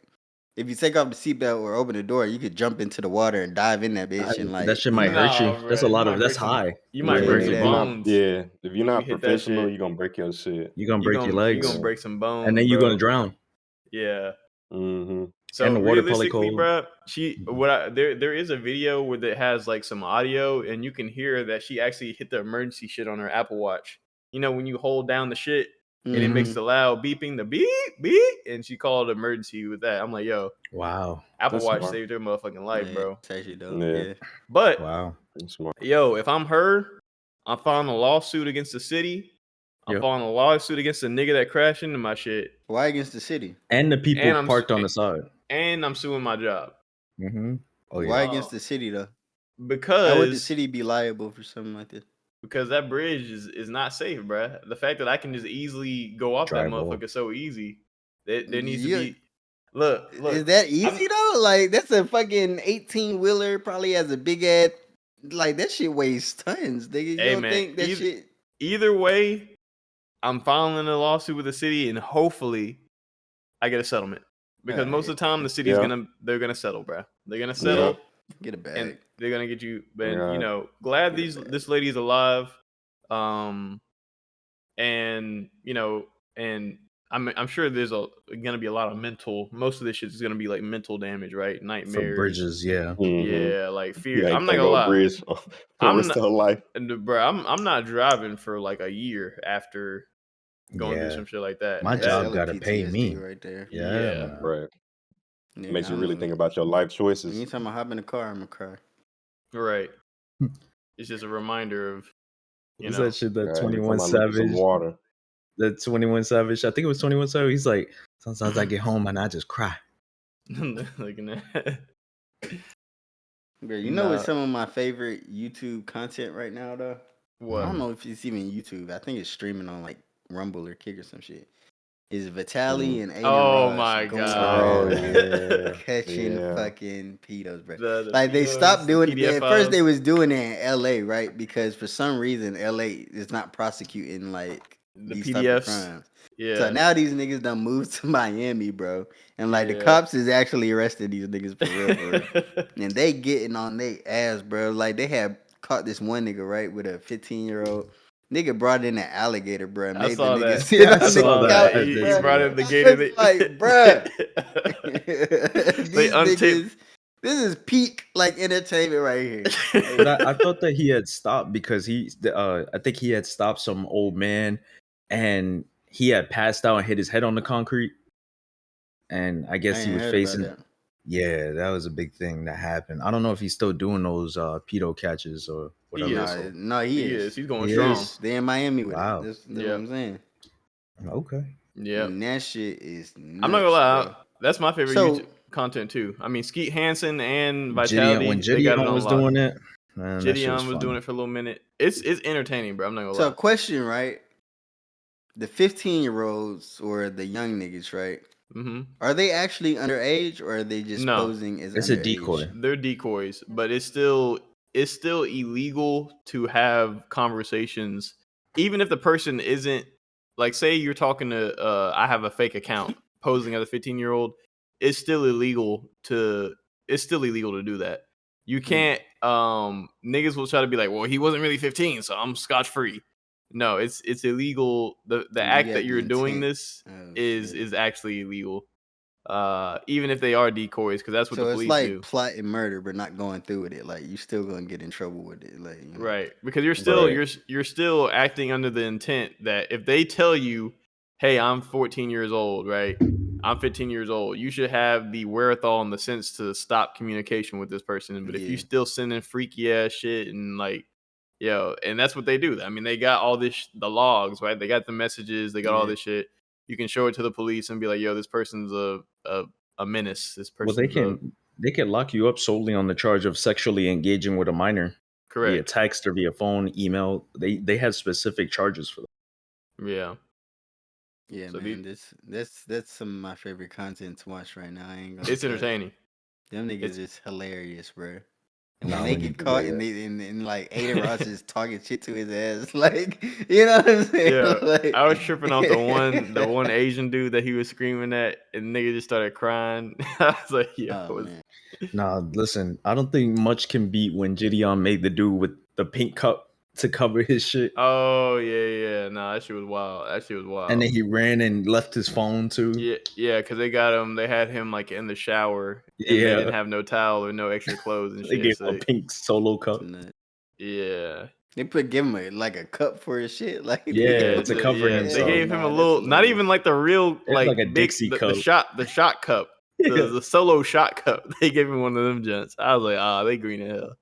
if you take off the seatbelt or open the door, you could jump into the water and dive in that bitch and like That shit you might know. hurt you. Nah, That's bruh, a you lot might of. That's break some- high. You might Yeah, break Yeah, some if you're not, bones. if you're you not hit that professional, shit. you're gonna break your shit. You're gonna break your You legs, gonna break some bones, and then you're bro. gonna drown. Yeah. Mm-hmm. So And the water probably realistically, cold. bro, there is a video where that has like some audio, and you can hear that she actually hit the emergency shit on her Apple Watch. You know when you hold down the shit and it makes Mhm. the loud beeping, the beep beep, and she called emergency with that. I'm like, yo, Wow. Apple That's Watch smart. saved her motherfucking life, Yeah, bro. it's actually dope. Yeah. Yeah. But Wow. That's smart. yo, if I'm her, I'm filing a lawsuit against the city. I'm Yep. filing a lawsuit against the nigga that crashed into my shit, Why against the city? And the people And I'm- parked on the side. and I'm suing my job Mm-hmm. Oh Why yeah. against the city though? because How would the city be liable for something like this? Because that bridge is not safe, bruh. The fact that I can just easily go off Drive that off. motherfucker so easy. There needs to Yeah. be look. Is that easy though? Like that's a fucking 18-wheeler, probably has a big ass. Like that shit weighs tons, nigga. You Hey don't man, think that shit? either way, I'm filing a lawsuit with the city, and hopefully, I get a settlement. Because most of the time, the city's Yeah. they're gonna settle, bruh. They're gonna settle, Get a bag. and they're gonna get you. But Yeah. you know, glad Get it this lady's alive. And you know, and I'm sure there's gonna be a lot of mental. Most of this shit is gonna be like mental damage, right? For Nightmares. bridges, yeah. Mhm. Yeah, like fear. You ain't I'm not gonna gonna go lie. bridge for the I'm rest not, of her life. bro. I'm not driving for like a year after going through Yeah. some shit like that. My That's job hella gotta pay me. PTSD right there. Yeah, Yeah. man. Right. Nigga, Makes you I'm really a- think about your life choices. Anytime I hop in the car, I'm gonna cry. Right. It's just a reminder of you What's know. that shit that Every 21 time I look at some Savage? water. That 21 Savage. I think it was 21 Savage. He's like, sometimes I get home and I just cry. Looking at Bro, you know what's Nah. some of my favorite YouTube content right now though? I what? don't know if it's even YouTube. I think it's streaming on like Rumble or Kick or some shit. Is Vitaly and Aiden Oh Ross my going god. Oh around yeah. catching Yeah. fucking pedos, bro. The Like they PDFs, stopped the doing it. PDF At first they files. was doing it in LA, right? Because for some reason LA is not prosecuting like The these type of PDFs. crimes. Yeah. So now these niggas done moved to Miami, bro. And like the Yeah. cops is actually arresting these niggas for real, bro. And they getting on their ass, bro. Like they had caught this one nigga, right, with a 15-year-old. Nigga brought in an alligator, bro. I Made the saw nigga that. sit I on saw the that. couch, I did He see brought that. in the I gator. was like, bruh. They These untaped. niggas, this is peak like entertainment right here. But I thought that he had stopped because I think he had stopped some old man and he had passed out and hit his head on the concrete. And I I guess he ain't was heard about facing. that. Yeah, that was a big thing that happened. I don't know if he's still doing those pedo catches or whatever. He No, is. it's called. no, he is. He's going He strong. is? They in Miami with Wow. it. That's Yeah. what I'm saying. Okay. Yeah. And that shit is nuts, I'm not gonna lie. bro. That's my favorite So- YouTube content too. I mean, Skeet Hansen and When Vitality, they got it Gideon on was lock. doing it, man, that shit was Gideon was funny. doing it for a little minute. It's entertaining, bro. I'm not gonna So lie. question, right? The 15-year-olds or the young niggas, right? Mm-hmm. Are they actually underage or are they just No. posing as It's a underage? decoy. They're decoys, but it's still illegal to have conversations, even if the person isn't like. Say you're talking to I have a fake account posing as a 15-year-old. It's still illegal to do that. You can't. Niggas will try to be like, well, he wasn't really 15, so I'm scotch free. No, it's illegal. The You act have that the you're doing intent. this Oh, shit. is actually illegal. even if they are decoys, because that's what the So it's police like do. plot and murder, but not going through with it. Like you still gonna get in trouble with it. Like Right, because you're still Right. you're still acting under the intent that if they tell you, "Hey, I'm 14 years old," right? I'm 15 years old. You should have the wherewithal and the sense to stop communication with this person. But if you Yeah. still sending freaky ass shit and like, and that's what they do. I mean, they got all this the logs, right? They got the messages, they got all Yeah. this shit. You can show it to the police and be like, "Yo, this person's a menace. This Well, they person's can lock you up solely on the charge of sexually engaging with a minor via correct." text or via phone, email. They have specific charges for that. Yeah. Yeah, So man. That's some of my favorite content to watch right now. I ain't gonna it's cut. entertaining. Them niggas It's is hilarious, bro. And when Nah, they when you get do caught that, and like Aiden Ross is talking shit to his ass, like you know what I'm saying? Yeah, Like, I was tripping off the one Asian dude that he was screaming at, and the nigga just started crying. I was like, "Yo, oh man, nah, listen, I don't think much can beat when Gideon made the dude with the pink cup to cover his shit. oh yeah, nah, that shit was wild. That shit was And wild. then he ran and left his phone too. Yeah, because they got him. They had him like in the shower, and they Yeah. didn't have no towel or no extra clothes and They shit. gave him a So pink solo it's cup. nuts. yeah, They give him like a cup for his shit. Like they Yeah, give him, to cover they himself. gave him a Nah, that's little, not hilarious. even like the real It's like like a big Dixie the cup. shot cup, the solo shot cup. They gave him one of them gents. I was like, they green as hell.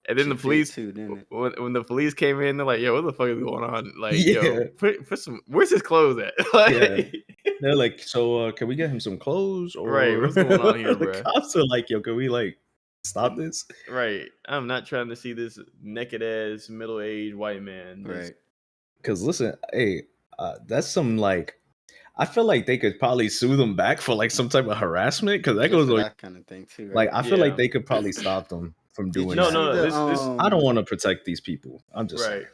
And then the Shit fit police, too, didn't it? when the police came in, they're like, "Yo, what the fuck is going on? Like, Yeah. yo, put some. Where's his clothes at? Yeah. Like, They're like, so can we get him some clothes? right? Or What's going on here, the bro? cops are like, yo, can we like stop this? Right. I'm not trying to see this naked ass middle aged white man. Right. Because listen, hey, that's some like, I feel like they could probably sue them back for like some type of harassment. Because that That's goes what like, I kind of think too, like right? I feel like Yeah. they could probably stop them from Did doing you No, that. see no, no. the I don't want to protect these people. I'm just Right.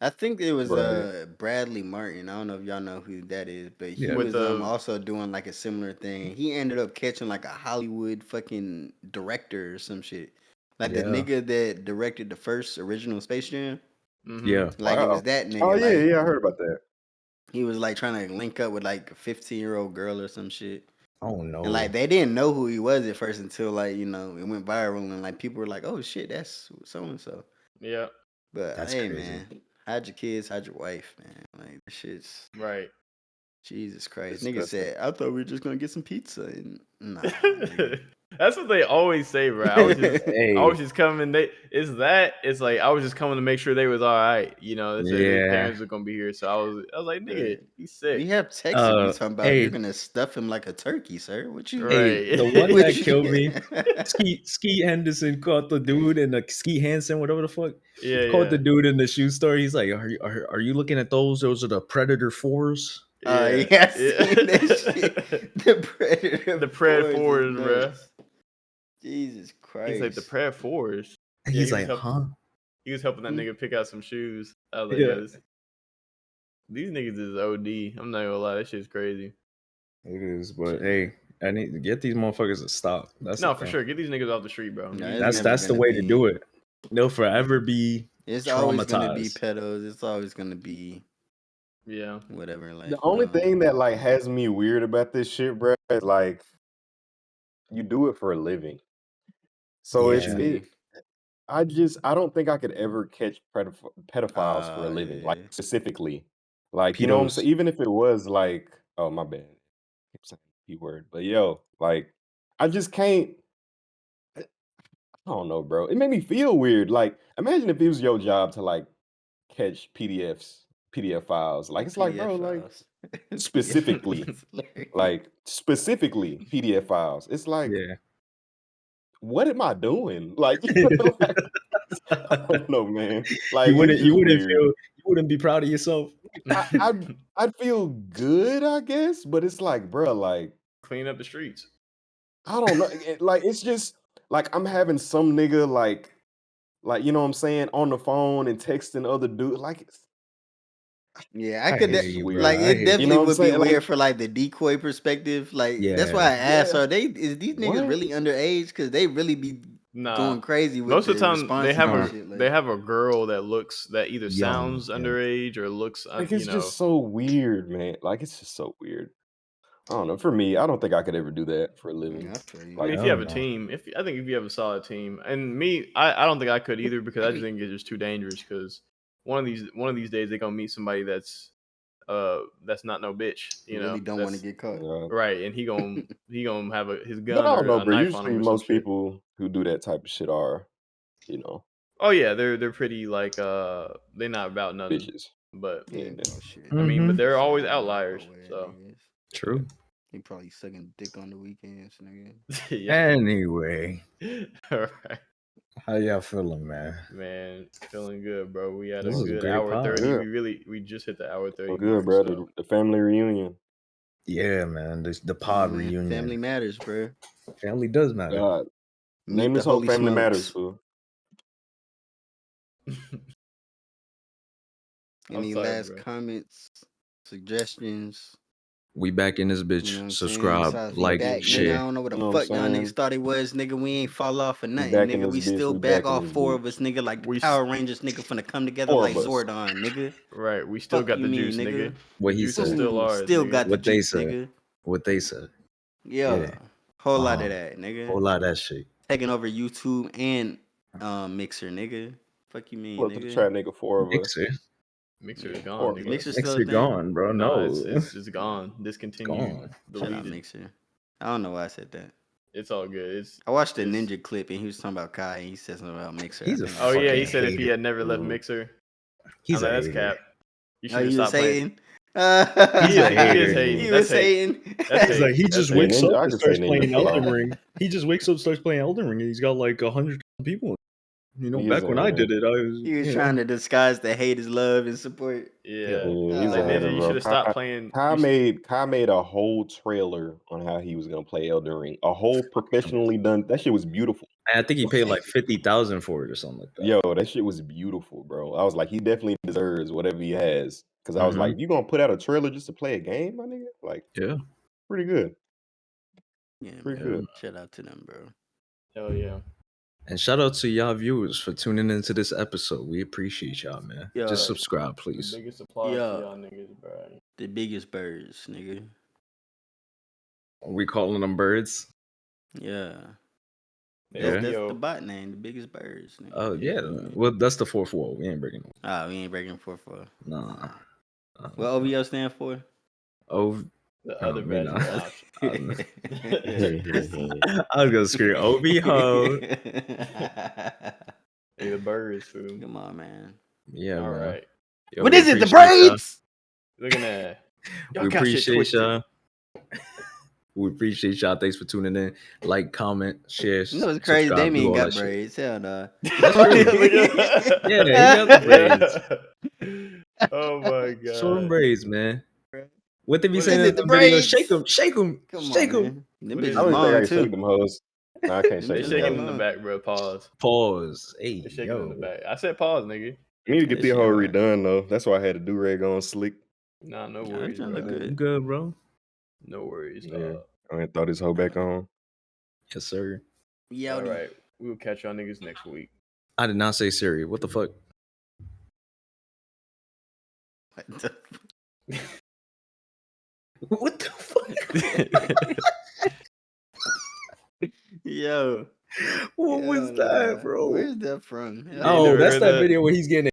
I think it was Right. Bradley Martin. I don't know if y'all know who that is, but he Yeah. With was the also doing like a similar thing. He ended up catching like a Hollywood fucking director or some shit. Like the Yeah. nigga that directed the first original Space Jam. Yeah. Like it was Wow. that Oh nigga. yeah, Like yeah, I heard about that. he was like trying to link up with like a 15-year-old girl or some shit. Oh no. And like they didn't know who he was at first until like, you know, it went viral and like people were like, "Oh shit, that's so and so." yeah. But That's hey, crazy. man, hide your kids, hide your wife, man. Like that shit's Right. Jesus Christ. Nigga Disgusting. said, I thought we were just gonna get some pizza. And nah, nigga. That's what they always say, bro. I was Hey. just coming. It's like I was just coming to make sure they was all right. You know, they said their Yeah. parents were gonna be here, so I was like, nigga, Right. he's sick. We have texted you talking about you're Hey, gonna stuff him like a turkey, sir. What you hey, Right. the one what that you- killed me, Skeet Henderson caught the dude in the Skeet Hansen, whatever the fuck. Yeah, Caught the yeah, dude in the shoe store. He's like, are you looking at those? Those are the Predator 4s. yeah, Yeah, I yeah. seen that shit. The Predator The Pred 4s is fours, bro. nuts. Jesus He's like the Christ. Pred fours. And Yeah, he's like, huh? he was helping that Hmm. nigga pick out some shoes. I was like, Yeah. yo, these niggas is OD. I'm not gonna lie, that shit's crazy. It is, but Shit. hey, I need to get these motherfuckers to stop. That's No, the for thing. sure. Get these niggas off the street, bro. No, You- it's never That's the gonna way to be- do it. They'll forever be It's always gonna be traumatized. pedos. It's always gonna be yeah. whatever. Like The only thing that like has me weird about this shit, bro, is like you do it for a living. So what it's you Yeah. mean? I don't think I could ever catch pedophiles for a living, like Yeah. specifically. Like, you know what I'm Pedos. saying? Even if it was like, oh my bad. I keep saying the P word. But yo, like I just can't I don't know, bro. It made me feel weird. Like, imagine if it was your job to like catch PDF files. Like it's like, PDF bro, like files. specifically, That's hilarious. like specifically PDF files. It's like, Yeah. what am I doing? Like, you know, like, I don't know, man. Like, you it's just weird. you wouldn't be proud of yourself. I'd feel good, I guess, but it's like, bro, like Clean up the streets. I don't know. Like it's just like I'm having some nigga like you know what I'm saying on the phone and texting other dudes. Like Yeah, I I could hear it's you, weird. bro. like I it hear You definitely know what I'm would be saying? weird Like, for like the decoy perspective. Like that's Yeah. why I asked, yeah. is these niggas What? really underage? Because they really be Nah. going crazy with Most of the the time they responses have and a shit. Like, they have a girl that either Young, sounds yeah. underage or looks Like you it's know. just so weird, man. Like it's just so weird. don't know. For me, I don't think I could ever do that for a living. Yeah, I feel you. I mean, if Hell you have a no. team, I think if you have a solid team, and me, I don't think I could either because I just think it's just too dangerous. Because one of these days they're gonna meet somebody that's not no bitch, You really don't want to that's get caught. Yeah. right, and he gonna have his But gun I don't or know, a bro. knife on Usually, him or some most shit. people who do that type of shit are, Oh yeah, they're pretty like they're not about nothing, bitches. but Yeah, Yeah. bro, shit. I mean, but Mhm. they're Shit, always all outliers. broke So niggas. True. He probably sucking dick on the weekends, nigga. yeah, Anyway, all right, how y'all feeling, man? man, feeling good, bro. We had a This is a good great hour pod. 30. Good. We just hit the hour 30 Good, mark. bro. So The family reunion. Yeah, man. The Yeah, pod man. reunion. Family matters, bro. Family does matter. God. Meet Name the this whole Holy Family Matters, Smokes. fool. I'm Any sorry, last bro. comments, suggestions? We back in this You bitch. know what I'm saying? Subscribe, Besides, we like, back, Yeah. nigga. I share. don't know what the You know what I'm fuck y'all niggas saying? thought it was, nigga. We ain't fall off or We nothing, back in nigga. this We bitch. still We back, back in all this four bitch. of us, nigga, like the We Power Rangers, nigga, finna come together 4 like of us. Zordon, nigga. right. We still Fuck got you the mean, juice, nigga. nigga? What The he juice is said. still Ooh, ours, still got nigga. the What they juice, said. nigga. What they said. Yeah. Yeah. Whole lot of that, nigga. Whole lot of that shit. Taking over YouTube and Mixer, nigga. Fuck you mean, Look to the nigga? chat, nigga. 4 of us. Mixer. Mixer Yeah. is gone, 4 of nigga. us. Mixer still a Mixer thing? gone, bro. No, No. it's gone. Discontinued. Gone. Shout out Deleted. Mixer. I don't know why I said that. It's all good. I watched the it's Ninja clip and he was talking about Kai and he said something about Mixer. He's I a think Oh I said yeah, he fucking that. said if he hater. had never left Mhm. Mixer, I'm He's like, a that's hater. cap. You Oh, should have he was stopped playing. hating. He's a He hater. is hating. He That's was hate. hating. That's He's hate. like, he That's just hate. Yeah, wakes Ninja. up I and can say starts Ninja playing fell Elden off. Ring. He just wakes up, starts playing Elden Ring, and he's got like 100 people. He is Back a when I hater. did it, I was, He was trying to disguise the hate as love and support. Yeah. Yeah, he's Like a hater, Ninja, you should bro. have stopped playing. Kai made a whole trailer on how he was gonna play Elden Ring. A whole professionally done. That shit was beautiful. I think he paid like 50,000 for it or something like that. Yo, that shit was beautiful, bro. I was like, he definitely deserves whatever he has. Cause I was like, you gonna put out a trailer just to play a game, my nigga? Like, Yeah. pretty good. Yeah, Pretty man. good. Shout out to them, bro. Hell yeah. And shout out to y'all viewers for tuning into this episode. We appreciate y'all, man. Yeah. Just subscribe, The please. biggest applause Yeah. to y'all niggas, bro. The biggest birds, nigga. Are we calling them birds? Yeah. Yeah. That's the OVO. bot name, the biggest birds, nigga. Oh, Yeah. yeah. Well, that's the fourth wall. We ain't breaking them. Ah, we ain't breaking 4-4. Nah. What OVO stand for? Oh, The other you know. vaginal option. I was gonna scream OB ho. Hey, the birds, food. Come on, man. Yeah, All man. right. Yo, What we is it? The appreciate y'all. braids? Looking at y'all We got shit appreciate twisted. y'all. We appreciate y'all. Thanks for tuning in. Like, comment, share, You know it's crazy. subscribe, do Damien all got that shit. braids. Hell no. That's true. Yeah, he got the braids. Oh my Show them god. braids, man. What they be What saying Is in it the the video? braids? Shake them, shake them, Come on, shake them. man. Them What is bitches I don't even think I long can shake too. them hoes. No, I can't Them shake They bitches them shaking hoes. in the long. back, bro. Pause. Pause. They Hey, shaking in the yo. back. I said pause, nigga. I need to get That the shit hoe hard. redone though. That's why I had the do-rag on slick. Nah, no Nah, worries, that look bro. good. Good, bro. No worries, Yeah. dog. I ain't throw this hoe back on. Yes, sir. All Yowdy. right. We will catch y'all niggas next week. I did not say Siri. What the fuck? What the fuck? Yo. What was that, bro? Where's that from? You ain't Oh, never that's heard that that? video where he's getting